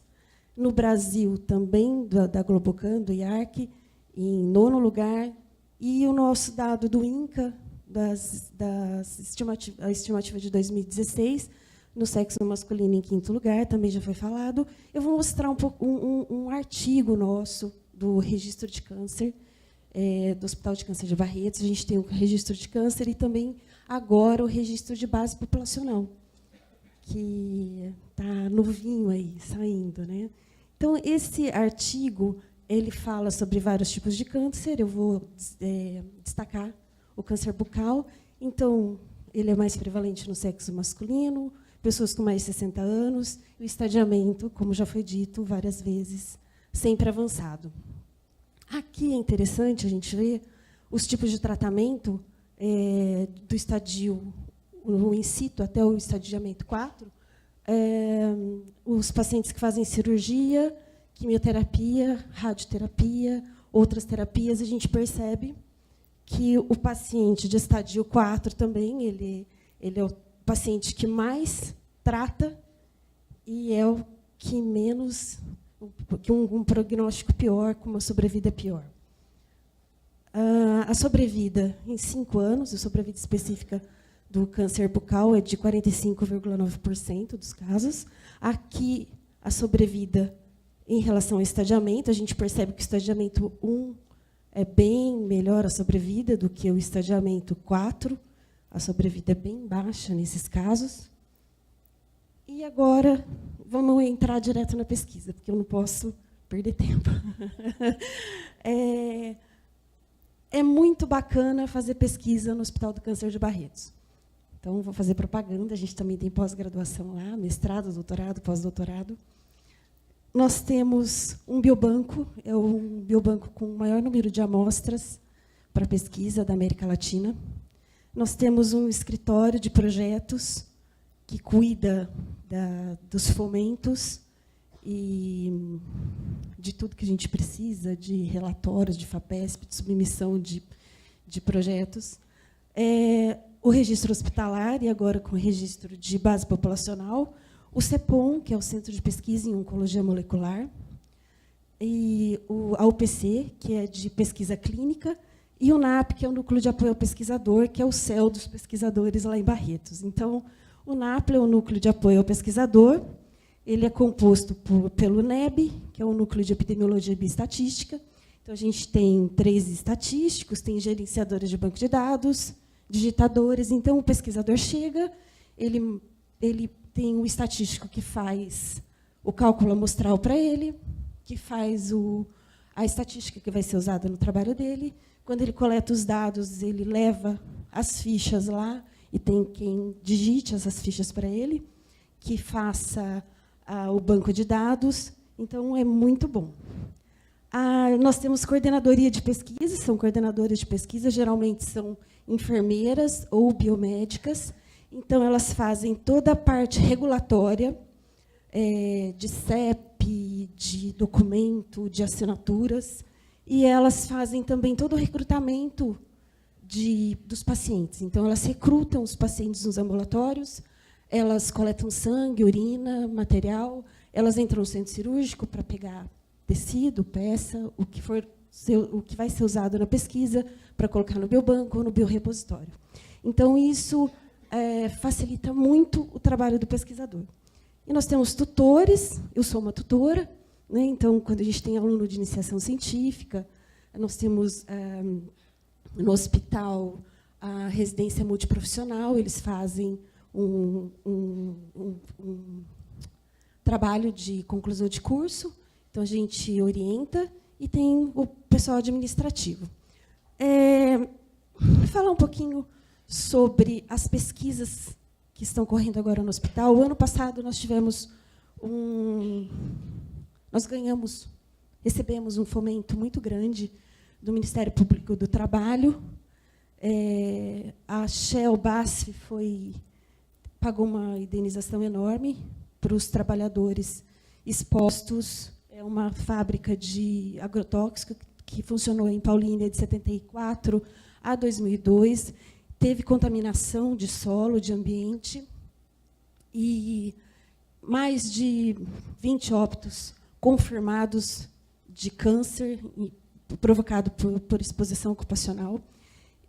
Speaker 11: No Brasil, também, da Globocan, do IARC, em 9º lugar. E o nosso dado do INCA, a estimativa de 2016, no sexo masculino em 5º lugar, também já foi falado. Eu vou mostrar um artigo nosso do registro de câncer, do Hospital de Câncer de Barretos. A gente tem o registro de câncer e também, agora, o registro de base populacional, que está novinho aí, saindo, né? Então, esse artigo ele fala sobre vários tipos de câncer. Eu vou destacar o câncer bucal. Então, ele é mais prevalente no sexo masculino, pessoas com mais de 60 anos, e o estadiamento, como já foi dito várias vezes, sempre avançado. Aqui é interessante a gente ver os tipos de tratamento do estadio no in situ até o estadiamento 4, os pacientes que fazem cirurgia, quimioterapia, radioterapia, outras terapias, a gente percebe que o paciente de estadio 4 também, ele é o paciente que mais trata e é o que menos, um prognóstico pior, com uma sobrevida pior. A sobrevida em 5 anos, a sobrevida específica do câncer bucal é de 45,9% dos casos. Aqui, a sobrevida em relação ao estadiamento, a gente percebe que o estadiamento 1 é bem melhor a sobrevida do que o estadiamento 4. A sobrevida é bem baixa nesses casos. E agora, vamos entrar direto na pesquisa, porque eu não posso perder tempo. É muito bacana fazer pesquisa no Hospital do Câncer de Barretos. Então, vou fazer propaganda. A gente também tem pós-graduação lá, mestrado, doutorado, pós-doutorado. Nós temos um biobanco, é um biobanco com o maior número de amostras para pesquisa da América Latina. Nós temos um escritório de projetos que cuida dos fomentos e de tudo que a gente precisa, de relatórios, de FAPESP, de submissão de projetos. O registro hospitalar, e agora com o registro de base populacional, o CEPOM, que é o Centro de Pesquisa em Oncologia Molecular, e a UPC, que é de pesquisa clínica, e o NAP, que é o Núcleo de Apoio ao Pesquisador, que é o CEL dos pesquisadores lá em Barretos. Então, o NAP é o Núcleo de Apoio ao Pesquisador, ele é composto pelo NEB, que é o Núcleo de Epidemiologia e Bioestatística. Então, a gente tem 3 estatísticos, tem gerenciadores de banco de dados, digitadores. Então, o pesquisador chega, ele tem um estatístico que faz o cálculo amostral para ele, que faz a estatística que vai ser usada no trabalho dele. Quando ele coleta os dados, ele leva as fichas lá, e tem quem digite essas fichas para ele, que faça o banco de dados. Então, é muito bom. Nós temos coordenadoria de pesquisa, são coordenadoras de pesquisa, geralmente são enfermeiras ou biomédicas. Então, elas fazem toda a parte regulatória, de CEP, de documento, de assinaturas, e elas fazem também todo o recrutamento dos pacientes. Então, elas recrutam os pacientes nos ambulatórios, elas coletam sangue, urina, material, elas entram no centro cirúrgico para pegar tecido, peça, o que vai ser usado na pesquisa, para colocar no biobanco ou no biorepositório. Então, isso facilita muito o trabalho do pesquisador. E nós temos tutores, eu sou uma tutora, né? Então, quando a gente tem aluno de iniciação científica, nós temos, no hospital, a residência multiprofissional, eles fazem um trabalho de conclusão de curso, então a gente orienta, e tem o pessoal administrativo. Falar um pouquinho sobre as pesquisas que estão correndo agora no hospital. O ano passado nós recebemos um fomento muito grande do Ministério Público do Trabalho. A Shell BASF pagou uma indenização enorme para os trabalhadores expostos. É uma fábrica de agrotóxico que funcionou em Paulínia de 74 a 2002. Teve contaminação de solo, de ambiente, e mais de 20 óbitos confirmados de câncer provocado por exposição ocupacional.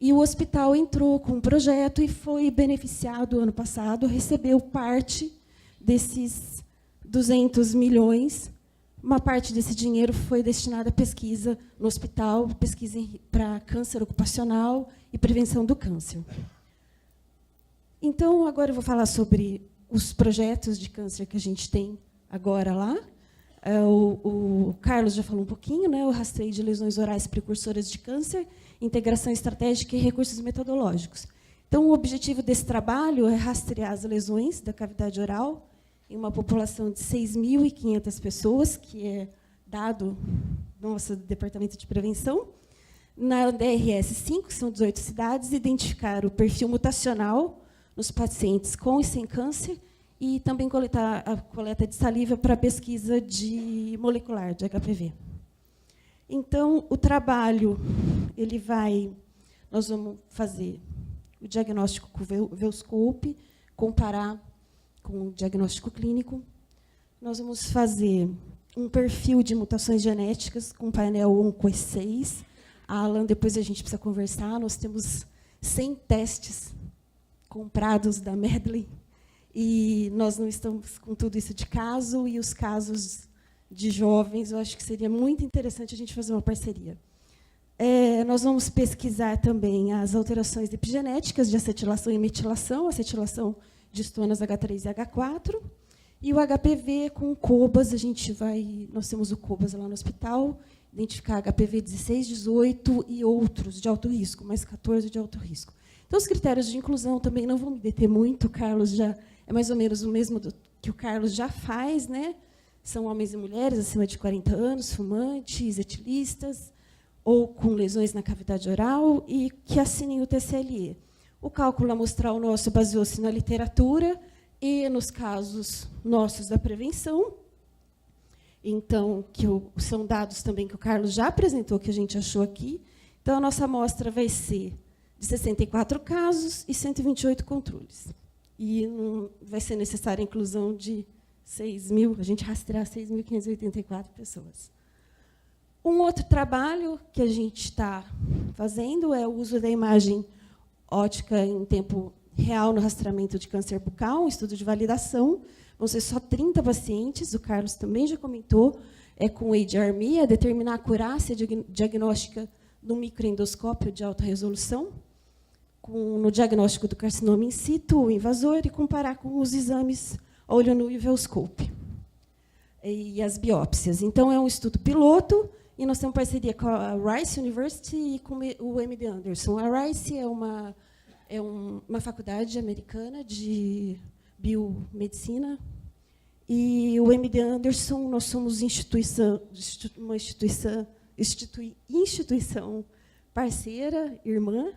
Speaker 11: E o hospital entrou com um projeto e foi beneficiado ano passado, recebeu parte desses 200 milhões. Uma parte desse dinheiro foi destinada à pesquisa no hospital, pesquisa para câncer ocupacional e prevenção do câncer. Então, agora eu vou falar sobre os projetos de câncer que a gente tem agora lá. O Carlos já falou um pouquinho, né? O rastreio de lesões orais precursoras de câncer, integração estratégica e recursos metodológicos. Então, o objetivo desse trabalho é rastrear as lesões da cavidade oral em uma população de 6.500 pessoas, que é dado do nosso Departamento de Prevenção. Na DRS-5, que são 18 cidades, identificar o perfil mutacional nos pacientes com e sem câncer e também coletar a coleta de saliva para pesquisa molecular de HPV. Então, o trabalho, nós vamos fazer o diagnóstico com o Velscope, comparar com o diagnóstico clínico. Nós vamos fazer um perfil de mutações genéticas com painel OncoE6. Alan, depois a gente precisa conversar. Nós temos 100 testes comprados da Medley e nós não estamos com tudo isso de caso, e os casos de jovens, eu acho que seria muito interessante a gente fazer uma parceria. Nós vamos pesquisar também as alterações epigenéticas de acetilação e metilação, acetilação de estonas H3 e H4, e o HPV com COBAS. Nós temos o COBAS lá no hospital, identificar HPV 16, 18 e outros de alto risco, mais 14 de alto risco. Então, os critérios de inclusão também não vão me deter muito, o Carlos já é mais ou menos o mesmo que o Carlos já faz, né? São homens e mulheres acima de 40 anos, fumantes, etilistas, ou com lesões na cavidade oral, e que assinem o TCLE. O cálculo amostral nosso baseou-se na literatura e nos casos nossos da prevenção. Então, são dados também que o Carlos já apresentou, que a gente achou aqui. Então, a nossa amostra vai ser de 64 casos e 128 controles. E não vai ser necessária a inclusão de 6.000, a gente rastrear 6.584 pessoas. Um outro trabalho que a gente está fazendo é o uso da imagem óptica em tempo real no rastreamento de câncer bucal, um estudo de validação. Vão ser só 30 pacientes, o Carlos também já comentou, com o ADRME, a determinar a acurácia diagnóstica no microendoscópio de alta resolução, no diagnóstico do carcinoma in situ, o invasor, e comparar com os exames a olho nu e Velscope, e as biópsias. Então, é um estudo piloto, e nós temos parceria com a Rice University e com o MD Anderson. A Rice é uma faculdade americana de biomedicina, e o MD Anderson, nós somos uma instituição parceira, irmã.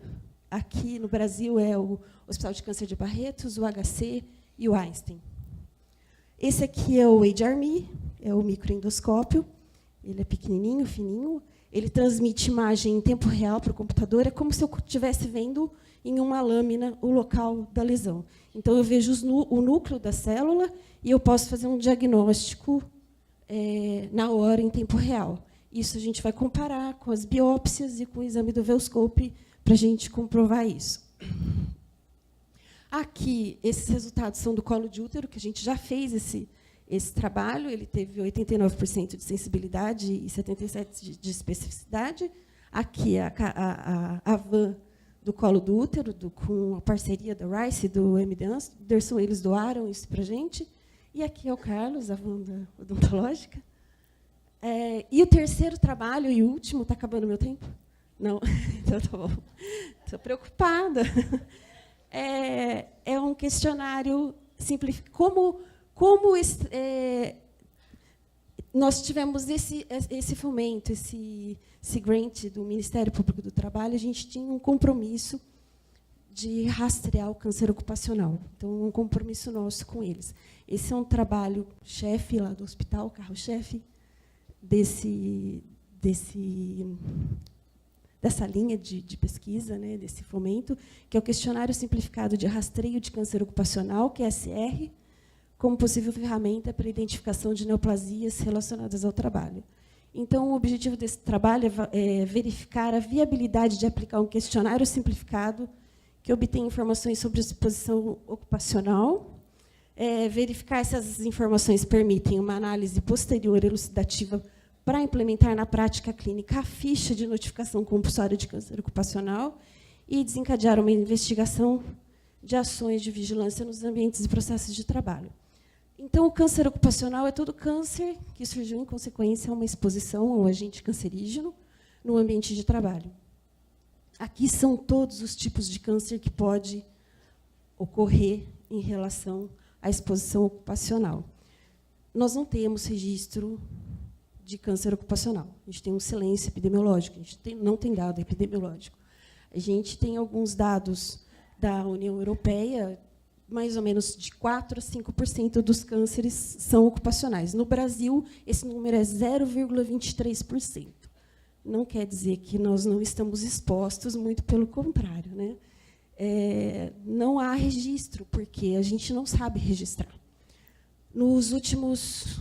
Speaker 11: Aqui no Brasil é o Hospital de Câncer de Barretos, o HC e o Einstein. Esse aqui é o ADRME, é o microendoscópio. Ele é pequenininho, fininho. Ele transmite imagem em tempo real para o computador. É como se eu estivesse vendo em uma lâmina o local da lesão. Então, eu vejo o núcleo da célula e eu posso fazer um diagnóstico na hora, em tempo real. Isso a gente vai comparar com as biópsias e com o exame do Velscope para a gente comprovar isso. Aqui, esses resultados são do colo de útero, que a gente já fez esse trabalho. Ele teve 89% de sensibilidade e 77% de especificidade. Aqui, a van do colo do útero, com a parceria da Rice e do MD Anderson, eles doaram isso para a gente. E aqui é o Carlos, a van odontológica. E o terceiro trabalho, e o último, está acabando o meu tempo? Não? Então, tá bom. Estou preocupada. é um questionário simplificado. Nós tivemos esse fomento, esse grant do Ministério Público do Trabalho, a gente tinha um compromisso de rastrear o câncer ocupacional. Então, um compromisso nosso com eles. Esse é um trabalho chefe lá do hospital, carro-chefe dessa linha de pesquisa, né, desse fomento, que é o questionário simplificado de rastreio de câncer ocupacional, QSR, como possível ferramenta para a identificação de neoplasias relacionadas ao trabalho. Então, o objetivo desse trabalho é verificar a viabilidade de aplicar um questionário simplificado que obtém informações sobre a exposição ocupacional, verificar se essas informações permitem uma análise posterior elucidativa para implementar na prática clínica a ficha de notificação compulsória de câncer ocupacional e desencadear uma investigação de ações de vigilância nos ambientes e processos de trabalho. Então, o câncer ocupacional é todo câncer que surgiu em consequência a uma exposição ao agente cancerígeno no ambiente de trabalho. Aqui são todos os tipos de câncer que pode ocorrer em relação à exposição ocupacional. Nós não temos registro de câncer ocupacional. A gente tem um silêncio epidemiológico, a gente não tem dado epidemiológico. A gente tem alguns dados da União Europeia, mais ou menos de 4% a 5% dos cânceres são ocupacionais. No Brasil, esse número é 0,23%. Não quer dizer que nós não estamos expostos, muito pelo contrário, né? Não há registro, porque a gente não sabe registrar. Nos últimos...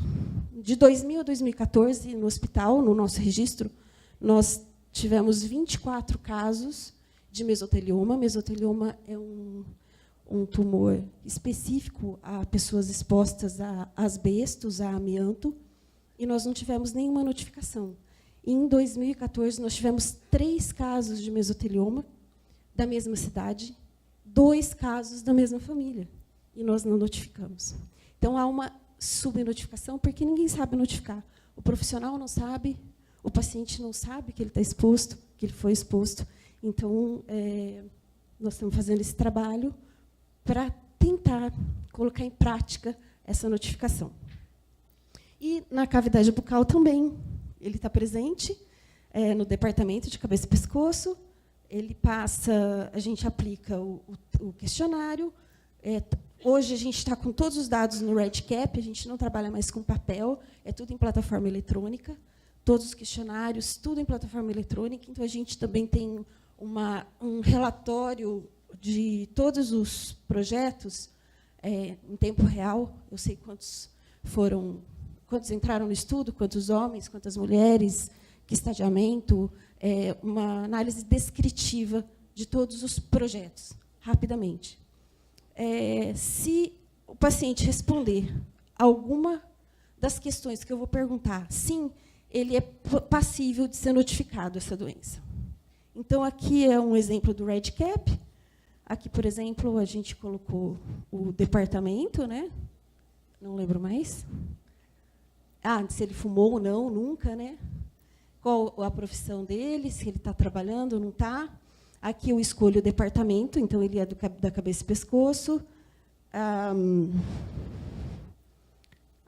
Speaker 11: De 2000 a 2014, no hospital, no nosso registro, nós tivemos 24 casos de mesotelioma. Mesotelioma é um tumor específico a pessoas expostas a asbestos, a amianto, e nós não tivemos nenhuma notificação. Em 2014, nós tivemos 3 casos de mesotelioma da mesma cidade, 2 casos da mesma família, e nós não notificamos. Então, há uma subnotificação, porque ninguém sabe notificar. O profissional não sabe, o paciente não sabe que ele está exposto, que ele foi exposto. Então, nós estamos fazendo esse trabalho para tentar colocar em prática essa notificação. E na cavidade bucal também, ele está presente no departamento de cabeça e pescoço, ele passa, a gente aplica o questionário. Hoje a gente está com todos os dados no REDCap, a gente não trabalha mais com papel, é tudo em plataforma eletrônica, todos os questionários, tudo em plataforma eletrônica. Então, a gente também tem um relatório de todos os projetos em tempo real. Eu sei quantos entraram no estudo, quantos homens, quantas mulheres, que estadiamento, uma análise descritiva de todos os projetos, rapidamente. Se o paciente responder alguma das questões que eu vou perguntar, sim, ele é passível de ser notificado essa doença. Então, aqui é um exemplo do REDCap. Aqui, por exemplo, a gente colocou o departamento, né? Não lembro mais. Se ele fumou ou não, nunca, né? Qual a profissão dele, se ele está trabalhando ou não está. Aqui eu escolho o departamento, então ele é da cabeça e pescoço.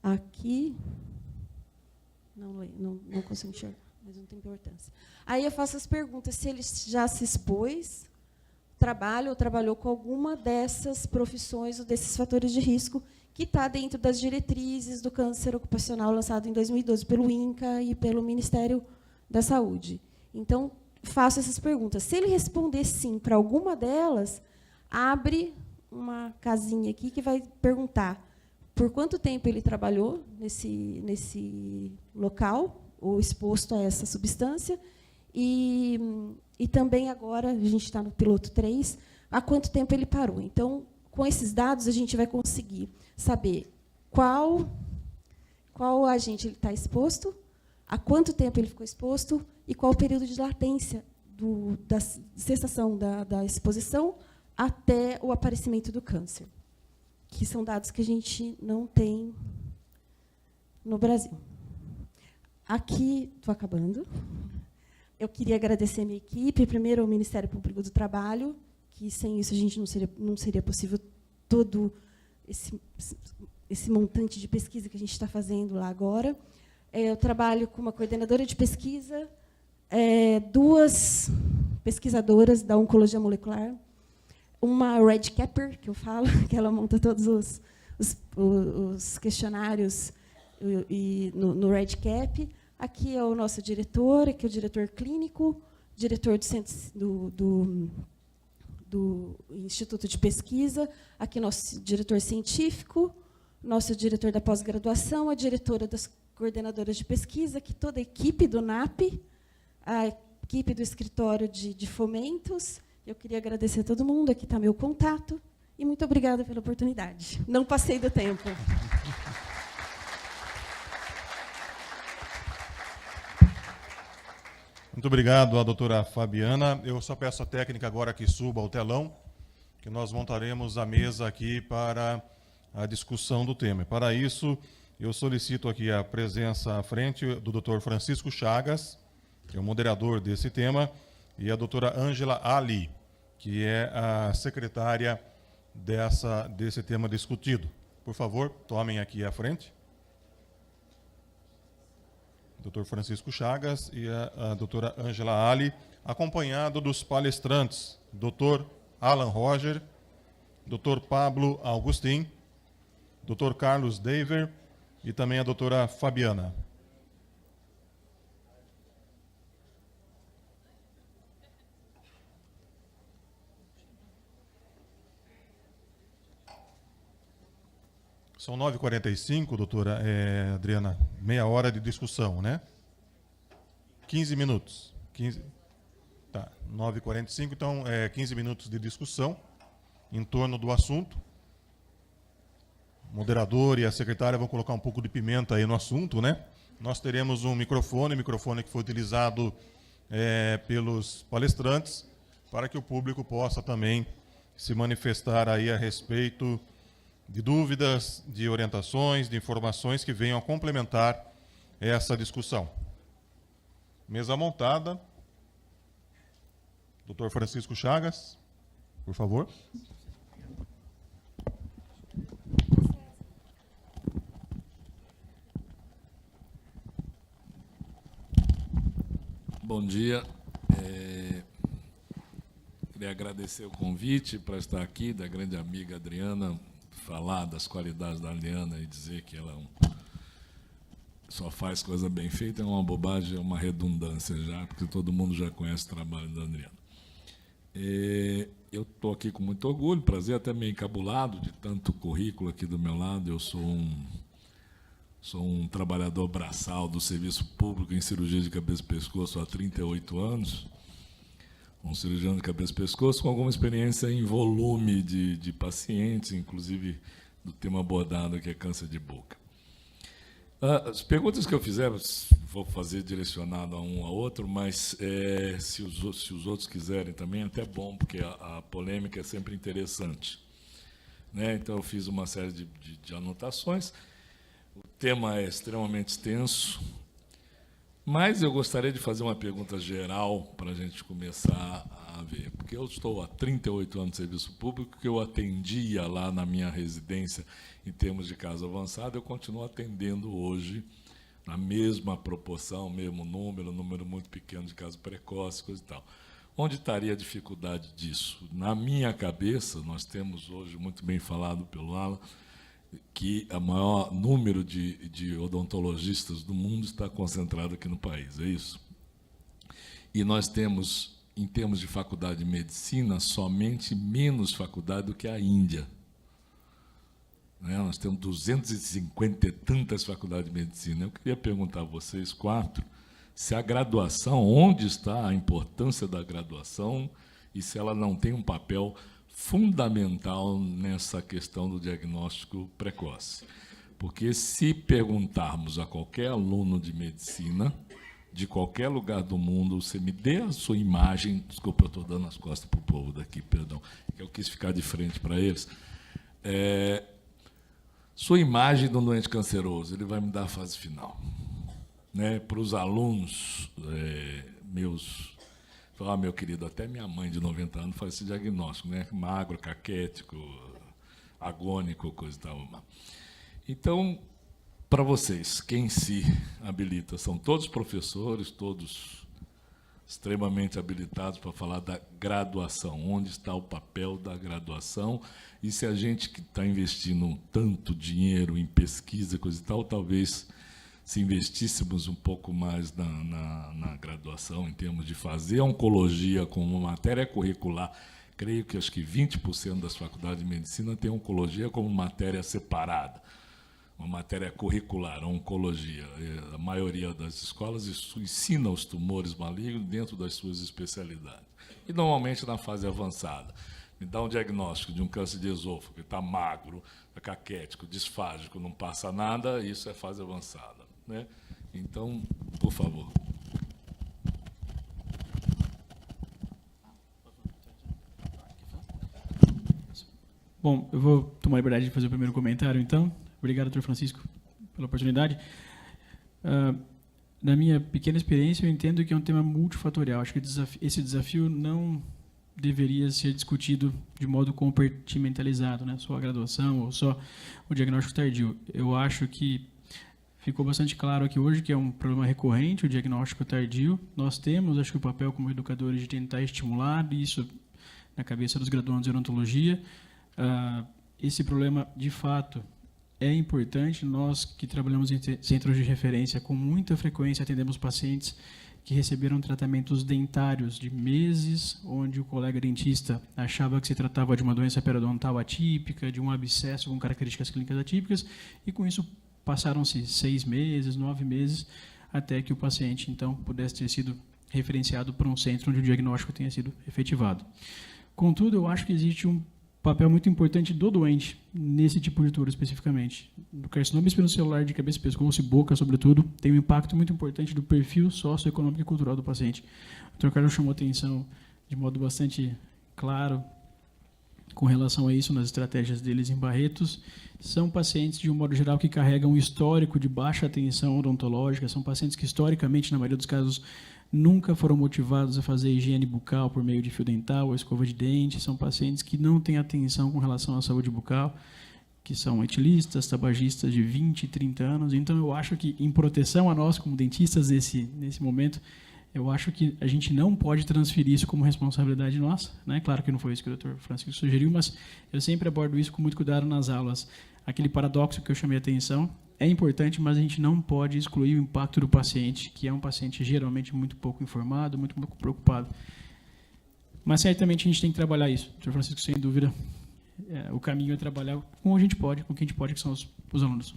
Speaker 11: Aqui, não consigo enxergar, mas não tem importância. Aí eu faço as perguntas, se ele já se expôs, ou trabalhou com alguma dessas profissões ou desses fatores de risco que está dentro das diretrizes do câncer ocupacional lançado em 2012 pelo INCA e pelo Ministério da Saúde. Então, faço essas perguntas. Se ele responder sim para alguma delas, abre uma casinha aqui que vai perguntar por quanto tempo ele trabalhou nesse local, ou exposto a essa substância, e também agora, a gente está no piloto 3, há quanto tempo ele parou. Então, com esses dados, a gente vai conseguir saber qual agente ele está exposto, há quanto tempo ele ficou exposto e qual o período de latência da cessação da exposição até o aparecimento do câncer, que são dados que a gente não tem no Brasil. Aqui, estou acabando. Eu queria agradecer a minha equipe, primeiro ao Ministério Público do Trabalho, que sem isso a gente não seria possível todo esse montante de pesquisa que a gente está fazendo lá agora. Eu trabalho com uma coordenadora de pesquisa, 2 pesquisadoras da oncologia molecular, uma Red Capper, que eu falo, que ela monta todos os questionários no Red Cap. Aqui é o nosso diretor, aqui é o diretor clínico, diretor do Instituto de Pesquisa, aqui nosso diretor científico, nosso diretor da pós-graduação, a diretora das coordenadoras de pesquisa, aqui toda a equipe do NAP, a equipe do escritório de fomentos. Eu queria agradecer a todo mundo, aqui está meu contato, e muito obrigada pela oportunidade. Não passei do tempo.
Speaker 1: Muito obrigado à doutora Fabiana. Eu só peço à técnica agora que suba ao telão, que nós montaremos a mesa aqui para a discussão do tema. Para isso, eu solicito aqui a presença à frente do doutor Francisco Chagas, que é o moderador desse tema, e a doutora Ângela Ali, que é a secretária desse tema discutido. Por favor, tomem aqui à frente. Dr. Francisco Chagas e a doutora Ângela Ali, acompanhado dos palestrantes, Dr. Alan Roger, Dr. Pablo Augustin, Dr. Carlos Dever e também a doutora Fabiana. São 9h45, doutora Adriana, meia hora de discussão, né? 15 minutos. 15, tá, 9h45, então 15 minutos de discussão em torno do assunto. O moderador e a secretária vão colocar um pouco de pimenta aí no assunto, né? Nós teremos um microfone que foi utilizado pelos palestrantes, para que o público possa também se manifestar aí a respeito de dúvidas, de orientações, de informações que venham a complementar essa discussão. Mesa montada. Dr. Francisco Chagas, por favor.
Speaker 12: Bom dia. Queria agradecer o convite para estar aqui, da grande amiga Adriana, falar das qualidades da Adriana e dizer que ela só faz coisa bem feita é uma bobagem, é uma redundância já, porque todo mundo já conhece o trabalho da Adriana. Eu estou aqui com muito orgulho, prazer, até meio encabulado de tanto currículo aqui do meu lado. Eu sou um trabalhador braçal do serviço público em cirurgia de cabeça e pescoço há 38 anos, um cirurgião de cabeça e pescoço com alguma experiência em volume de pacientes, inclusive do tema abordado, que é câncer de boca. As perguntas que eu fizer, vou fazer direcionado a um a outro, mas se os outros quiserem também, é até bom, porque a polêmica é sempre interessante, né? Então, eu fiz uma série de anotações. O tema é extremamente extenso, mas eu gostaria de fazer uma pergunta geral para a gente começar a ver, porque eu estou há 38 anos de serviço público, que eu atendia lá na minha residência em termos de caso avançado, eu continuo atendendo hoje na mesma proporção, mesmo número muito pequeno de casos precoces, coisa e tal. Onde estaria a dificuldade disso? Na minha cabeça, nós temos hoje, muito bem falado pelo Alan, que o maior número de odontologistas do mundo está concentrado aqui no país, é isso? E nós temos, em termos de faculdade de medicina, somente menos faculdade do que a Índia. Nós temos 250 e tantas faculdades de medicina. Eu queria perguntar a vocês 4 se a graduação, onde está a importância da graduação e se ela não tem um papel fundamental nessa questão do diagnóstico precoce. Porque se perguntarmos a qualquer aluno de medicina, de qualquer lugar do mundo, você me dê a sua imagem, desculpa, eu estou dando as costas para o povo daqui, perdão, que eu quis ficar de frente para eles, sua imagem do doente canceroso, ele vai me dar a fase final. Né? Para os alunos meus, Falei, meu querido, até minha mãe de 90 anos faz esse diagnóstico, né? Magro, caquético, agônico, coisa e tal. Então, para vocês, quem se habilita? São todos professores, todos extremamente habilitados para falar da graduação. Onde está o papel da graduação? E se a gente que está investindo tanto dinheiro em pesquisa, coisa e tal, talvez se investíssemos um pouco mais na graduação, em termos de fazer a oncologia como uma matéria curricular. Creio que acho que 20% das faculdades de medicina têm oncologia como matéria separada, uma matéria curricular, a oncologia. A maioria das escolas ensina os tumores malignos dentro das suas especialidades. E, normalmente, na fase avançada. Me dá um diagnóstico de um câncer de esôfago, que está magro, caquético, disfágico, não passa nada, isso é fase avançada, né? Então, por favor.
Speaker 8: Bom, eu vou tomar a liberdade de fazer o primeiro comentário, então. Obrigado, doutor Francisco, pela oportunidade. Na minha pequena experiência, eu entendo que é um tema multifatorial. Acho que esse desafio não deveria ser discutido de modo compartimentalizado, né? Só a graduação ou só o diagnóstico tardio. Eu acho que ficou bastante claro aqui hoje que é um problema recorrente, o diagnóstico tardio. Nós temos, acho que o papel como educadores de tentar estimular isso na cabeça dos graduandos em odontologia. Esse problema, de fato, é importante. Nós que trabalhamos em centros de referência, com muita frequência atendemos pacientes que receberam tratamentos dentários de meses, onde o colega dentista achava que se tratava de uma doença periodontal atípica, de um abscesso com características clínicas atípicas, e com isso passaram-se 6 meses, 9 meses, até que o paciente, então, pudesse ter sido referenciado para um centro onde o diagnóstico tenha sido efetivado. Contudo, eu acho que existe um papel muito importante do doente nesse tipo de tumor especificamente. O carcinoma espinocelular de cabeça, pescoço e boca, sobretudo, tem um impacto muito importante do perfil socioeconômico e cultural do paciente. O Dr. Carlos chamou atenção de modo bastante claro com relação a isso nas estratégias deles em Barretos. São pacientes, de um modo geral, que carregam um histórico de baixa atenção odontológica, são pacientes que, historicamente, na maioria dos casos, nunca foram motivados a fazer higiene bucal por meio de fio dental ou escova de dente. São pacientes que não têm atenção com relação à saúde bucal, que são etilistas, tabagistas de 20, 30 anos. Então, eu acho que, em proteção a nós, como dentistas, nesse momento, eu acho que a gente não pode transferir isso como responsabilidade nossa, né? Claro que não foi isso que o Dr. Francisco sugeriu, mas eu sempre abordo isso com muito cuidado nas aulas. Aquele paradoxo que eu chamei a atenção é importante, mas a gente não pode excluir o impacto do paciente, que é um paciente geralmente muito pouco informado, muito pouco preocupado. Mas certamente a gente tem que trabalhar isso. Dr. Francisco, sem dúvida, o caminho é trabalhar com a gente pode, com quem a gente pode, que são os alunos.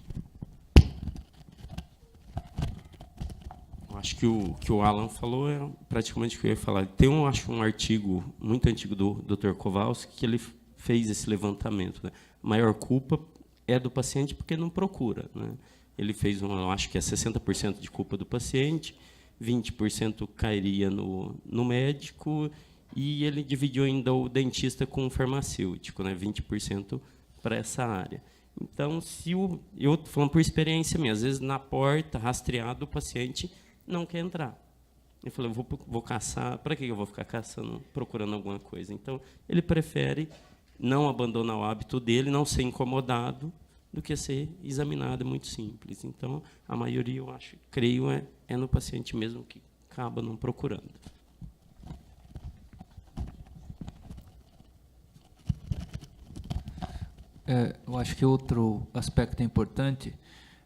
Speaker 10: Acho que o que o Alan falou é praticamente o que eu ia falar. Tem um artigo muito antigo do Dr. Kowalski que ele fez esse levantamento, né? A maior culpa é do paciente porque não procura, né? Ele fez eu acho que é 60% de culpa do paciente, 20% cairia no médico, e ele dividiu ainda o dentista com o farmacêutico, né? 20% para essa área. Então, eu estou falando por experiência minha, às vezes na porta, rastreado, o paciente não quer entrar. Ele falou, vou caçar, para que eu vou ficar caçando, procurando alguma coisa? Então, ele prefere não abandonar o hábito dele, não ser incomodado, do que ser examinado, é muito simples. Então, a maioria, eu acho, creio, é no paciente mesmo que acaba não procurando.
Speaker 9: Eu acho que outro aspecto importante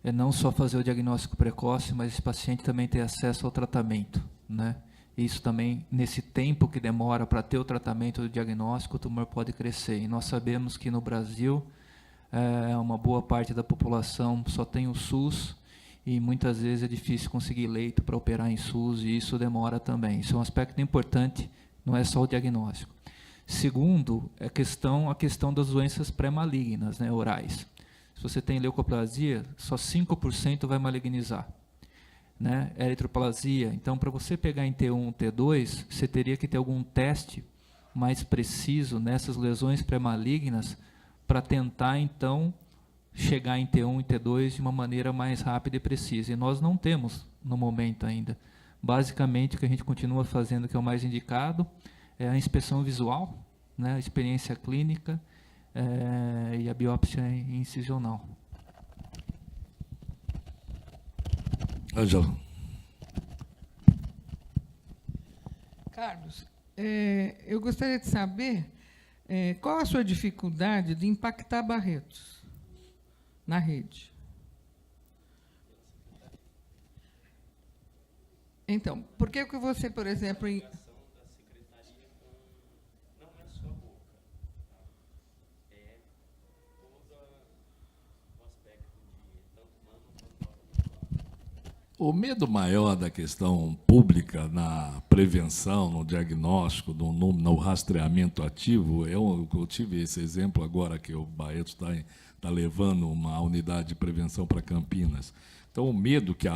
Speaker 9: é não só fazer o diagnóstico precoce, mas esse paciente também ter acesso ao tratamento, né? Isso também, nesse tempo que demora para ter o tratamento do diagnóstico, o tumor pode crescer. E nós sabemos que no Brasil, uma boa parte da população só tem o SUS, e muitas vezes é difícil conseguir leito para operar em SUS, e isso demora também. Isso é um aspecto importante, não é só o diagnóstico. Segundo, a questão das doenças pré-malignas, né, orais. Se você tem leucoplasia, só 5% vai malignizar, né? Eritroplasia, então, para você pegar em T1, T2, você teria que ter algum teste mais preciso nessas lesões pré-malignas para tentar, então, chegar em T1 e T2 de uma maneira mais rápida e precisa. E nós não temos, no momento ainda. Basicamente, o que a gente continua fazendo, que é o mais indicado, é a inspeção visual, né, a experiência clínica e a biópsia incisional.
Speaker 12: Ângela.
Speaker 13: Carlos, eu gostaria de saber qual a sua dificuldade de impactar Barretos na rede. Então, por que você, por exemplo...
Speaker 12: O medo maior da questão pública na prevenção, no diagnóstico, no rastreamento ativo, eu tive esse exemplo agora que o Barretos está levando uma unidade de prevenção para Campinas. Então, o medo que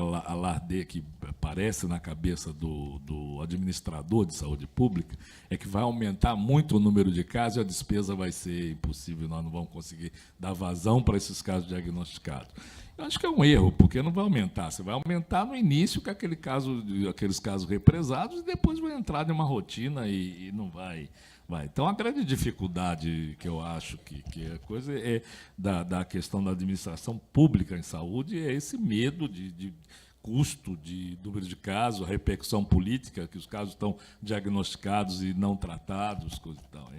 Speaker 12: que aparece na cabeça do administrador de saúde pública é que vai aumentar muito o número de casos e a despesa vai ser impossível, nós não vamos conseguir dar vazão para esses casos diagnosticados. Eu acho que é um erro, porque não vai aumentar. Você vai aumentar no início com aqueles casos represados e depois vai entrar em uma rotina e não vai. Então, a grande dificuldade que eu acho que a coisa da questão da administração pública em saúde é esse medo de custo, de número de casos, repercussão política, que os casos estão diagnosticados e não tratados, coisa e tal.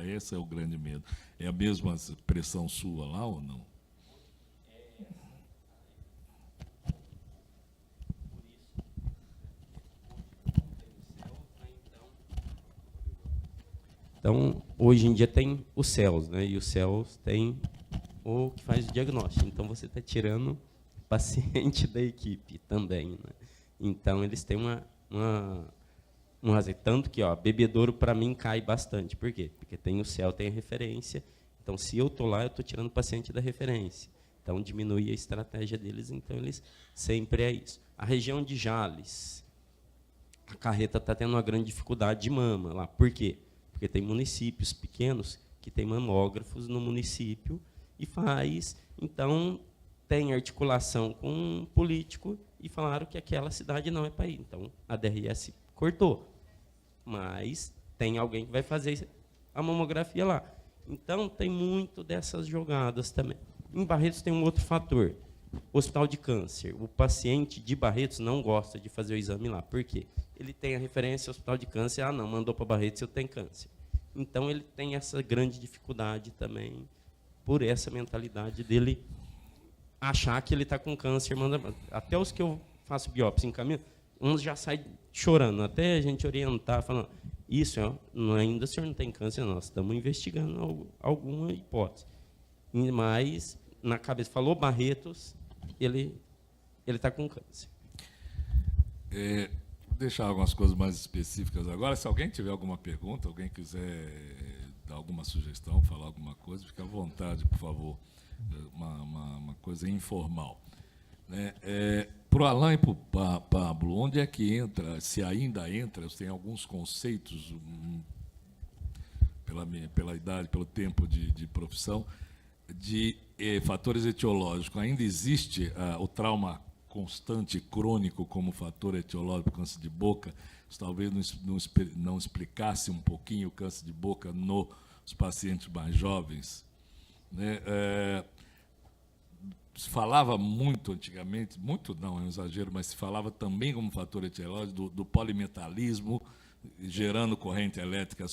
Speaker 12: Esse é o grande medo. É a mesma pressão sua lá ou não?
Speaker 10: Então, hoje em dia tem os CELS, né? E os CELS tem o que faz o diagnóstico. Então, você está tirando paciente da equipe também, né? Então, eles têm um razão. Tanto que, bebedouro, para mim, cai bastante. Por quê? Porque tem o CEL, tem a referência. Então, se eu estou lá, eu estou tirando paciente da referência. Então, diminui a estratégia deles. Então, eles sempre é isso. A região de Jales, a carreta está tendo uma grande dificuldade de mama lá. Por quê? Porque tem municípios pequenos que têm mamógrafos no município e faz. Então, tem articulação com um político e falaram que aquela cidade não é para ir. Então, a DRS cortou. Mas tem alguém que vai fazer a mamografia lá. Então, tem muito dessas jogadas também. Em Barretos tem um outro fator. Hospital de câncer. O paciente de Barretos não gosta de fazer o exame lá. Por quê? Ele tem a referência ao hospital de câncer. Ah, não, mandou para Barretos, eu tenho câncer. Então, ele tem essa grande dificuldade também, por essa mentalidade dele achar que ele está com câncer. Até os que eu faço biópsia em caminho, uns já saem chorando. Até a gente orientar, falando, isso, ainda o senhor não tem câncer, nós estamos investigando alguma hipótese. Mas, na cabeça, falou Barretos, ele está com câncer.
Speaker 12: Vou deixar algumas coisas mais específicas agora. Se alguém tiver alguma pergunta, alguém quiser dar alguma sugestão, falar alguma coisa, fique à vontade, por favor. Uma coisa informal. Né? Para o Alain e para o Pablo, onde é que entra, se ainda entra, tem alguns conceitos, pela idade, pelo tempo de profissão, de fatores etiológicos. Ainda existe o trauma constante, crônico, como fator etiológico do câncer de boca? Isso talvez não explicasse um pouquinho o câncer de boca nos pacientes mais jovens? Né? Se falava muito antigamente, muito não, é um exagero, mas se falava também como fator etiológico do polimetalismo, gerando corrente elétrica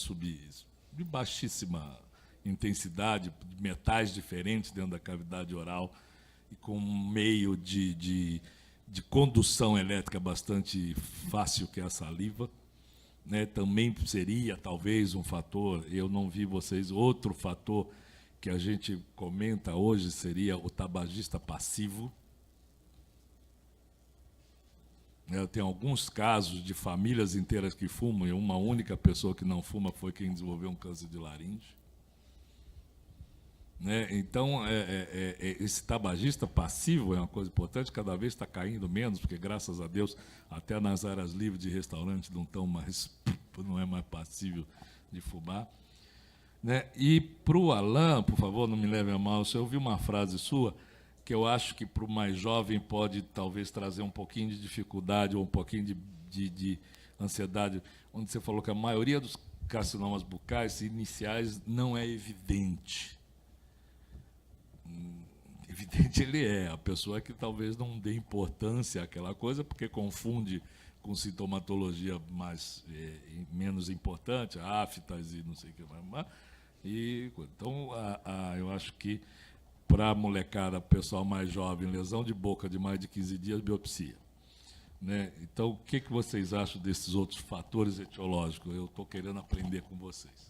Speaker 12: de baixíssima intensidade, de metais diferentes dentro da cavidade oral, e com um meio de condução elétrica bastante fácil, que é a saliva. Né? Também seria, talvez, um fator, eu não vi vocês, outro fator que a gente comenta hoje seria o tabagista passivo. Eu tenho alguns casos de famílias inteiras que fumam, e uma única pessoa que não fuma foi quem desenvolveu um câncer de laringe. Né? Então, esse tabagista passivo é uma coisa importante, cada vez está caindo menos, porque, graças a Deus, até nas áreas livres de restaurante não é mais passível de fumar. Né? E para o Alain, por favor, não me leve a mal, eu ouvi uma frase sua, que eu acho que para o mais jovem pode talvez trazer um pouquinho de dificuldade ou um pouquinho de ansiedade, onde você falou que a maioria dos carcinomas bucais iniciais não é evidente. Evidente ele é, a pessoa que talvez não dê importância àquela coisa, porque confunde com sintomatologia menos importante, aftas e não sei o que mais. Então, eu acho que para a molecada, pessoal mais jovem, lesão de boca de mais de 15 dias, biopsia. Né? Então, o que vocês acham desses outros fatores etiológicos? Eu estou querendo aprender com vocês.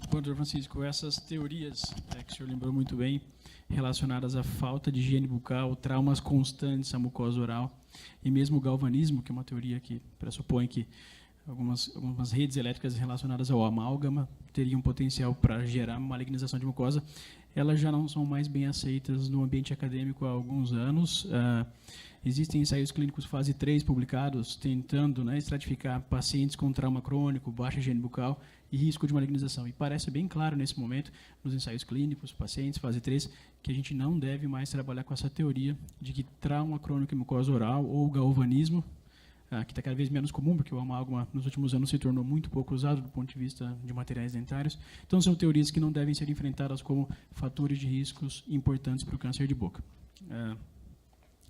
Speaker 8: Bom, doutor Francisco, essas teorias que o senhor lembrou muito bem, relacionadas à falta de higiene bucal, traumas constantes à mucosa oral e mesmo o galvanismo, que é uma teoria que pressupõe que algumas redes elétricas relacionadas ao amálgama teriam potencial para gerar malignização de mucosa, elas já não são mais bem aceitas no ambiente acadêmico há alguns anos. Existem ensaios clínicos fase 3 publicados tentando estratificar pacientes com trauma crônico, baixa higiene bucal e risco de malignização. E parece bem claro nesse momento, nos ensaios clínicos, pacientes fase 3, que a gente não deve mais trabalhar com essa teoria de que trauma crônico em mucosa oral ou galvanismo, que está cada vez menos comum, porque o amálgama nos últimos anos se tornou muito pouco usado do ponto de vista de materiais dentários. Então, são teorias que não devem ser enfrentadas como fatores de riscos importantes para o câncer de boca.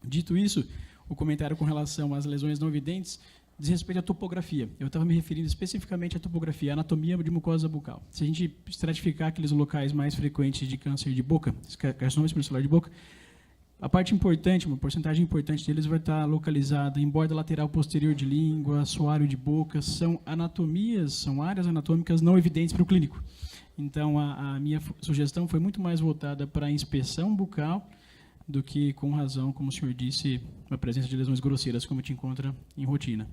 Speaker 8: Dito isso, o comentário com relação às lesões não evidentes diz respeito à topografia. Eu estava me referindo especificamente à topografia, à anatomia de mucosa bucal. Se a gente estratificar aqueles locais mais frequentes de câncer de boca, carcinoma espinocelular de boca, a parte importante, uma porcentagem importante deles vai estar localizada em borda lateral posterior de língua, assoalho de boca, são anatomias, são áreas anatômicas não evidentes para o clínico. Então, a minha sugestão foi muito mais voltada para a inspeção bucal do que, com razão, como o senhor disse, a presença de lesões grosseiras, como a gente encontra em rotina.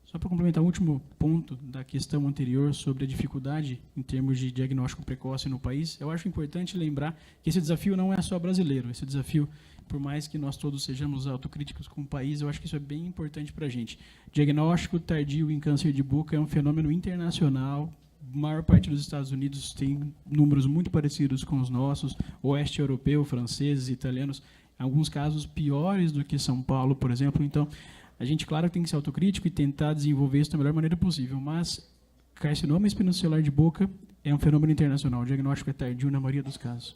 Speaker 8: Só para complementar o último ponto da questão anterior sobre a dificuldade em termos de diagnóstico precoce no país, eu acho importante lembrar que esse desafio não é só brasileiro. Esse desafio, por mais que nós todos sejamos autocríticos com o país, eu acho que isso é bem importante para a gente. Diagnóstico tardio em câncer de boca é um fenômeno internacional. A maior parte dos Estados Unidos tem números muito parecidos com os nossos, oeste europeu, franceses, italianos, em alguns casos piores do que São Paulo, por exemplo. Então, a gente, claro, tem que ser autocrítico e tentar desenvolver isso da melhor maneira possível, mas carcinoma espinocelular de boca é um fenômeno internacional. O diagnóstico é tardio na maioria dos casos.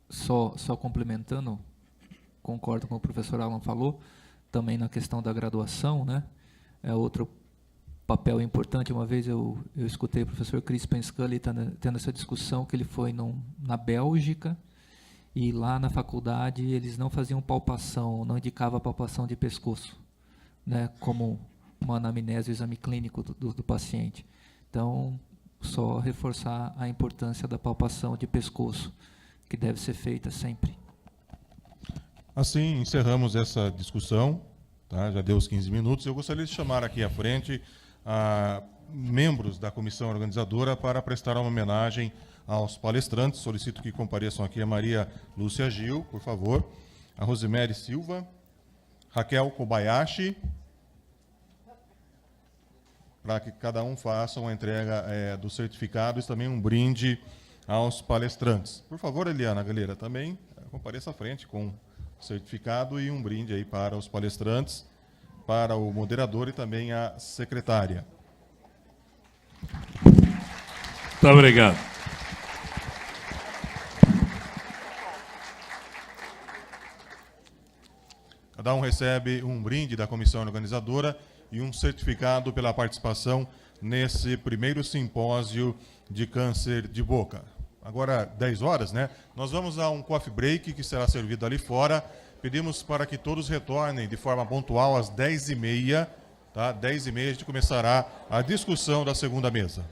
Speaker 9: Só complementando, concordo com o professor Alan falou, também na questão da graduação, né? É outro papel importante. Uma vez eu escutei o professor Crispin Scully tendo essa discussão, que ele foi na Bélgica, e lá na faculdade eles não faziam palpação, não indicavam a palpação de pescoço, né, como uma anamnese, o exame clínico do paciente. Então, só reforçar a importância da palpação de pescoço, que deve ser feita sempre.
Speaker 1: Assim, encerramos essa discussão, tá? Já deu os 15 minutos. Eu gostaria de chamar aqui à frente membros da comissão organizadora para prestar uma homenagem aos palestrantes. Solicito que compareçam aqui a Maria Lúcia Gil, por favor, a Rosemary Silva, Raquel Kobayashi, para que cada um faça uma entrega dos certificados e também um brinde aos palestrantes. Por favor, Eliana Galera, também compareça à frente com o certificado e um brinde aí para os palestrantes, para o moderador e também a secretária.
Speaker 12: Muito obrigado.
Speaker 1: Cada um recebe um brinde da comissão organizadora e um certificado pela participação nesse primeiro simpósio de câncer de boca. Agora, 10 horas, né? Nós vamos a um coffee break que será servido ali fora. Pedimos para que todos retornem de forma pontual às 10h30, tá? 10h30 a gente começará a discussão da segunda mesa.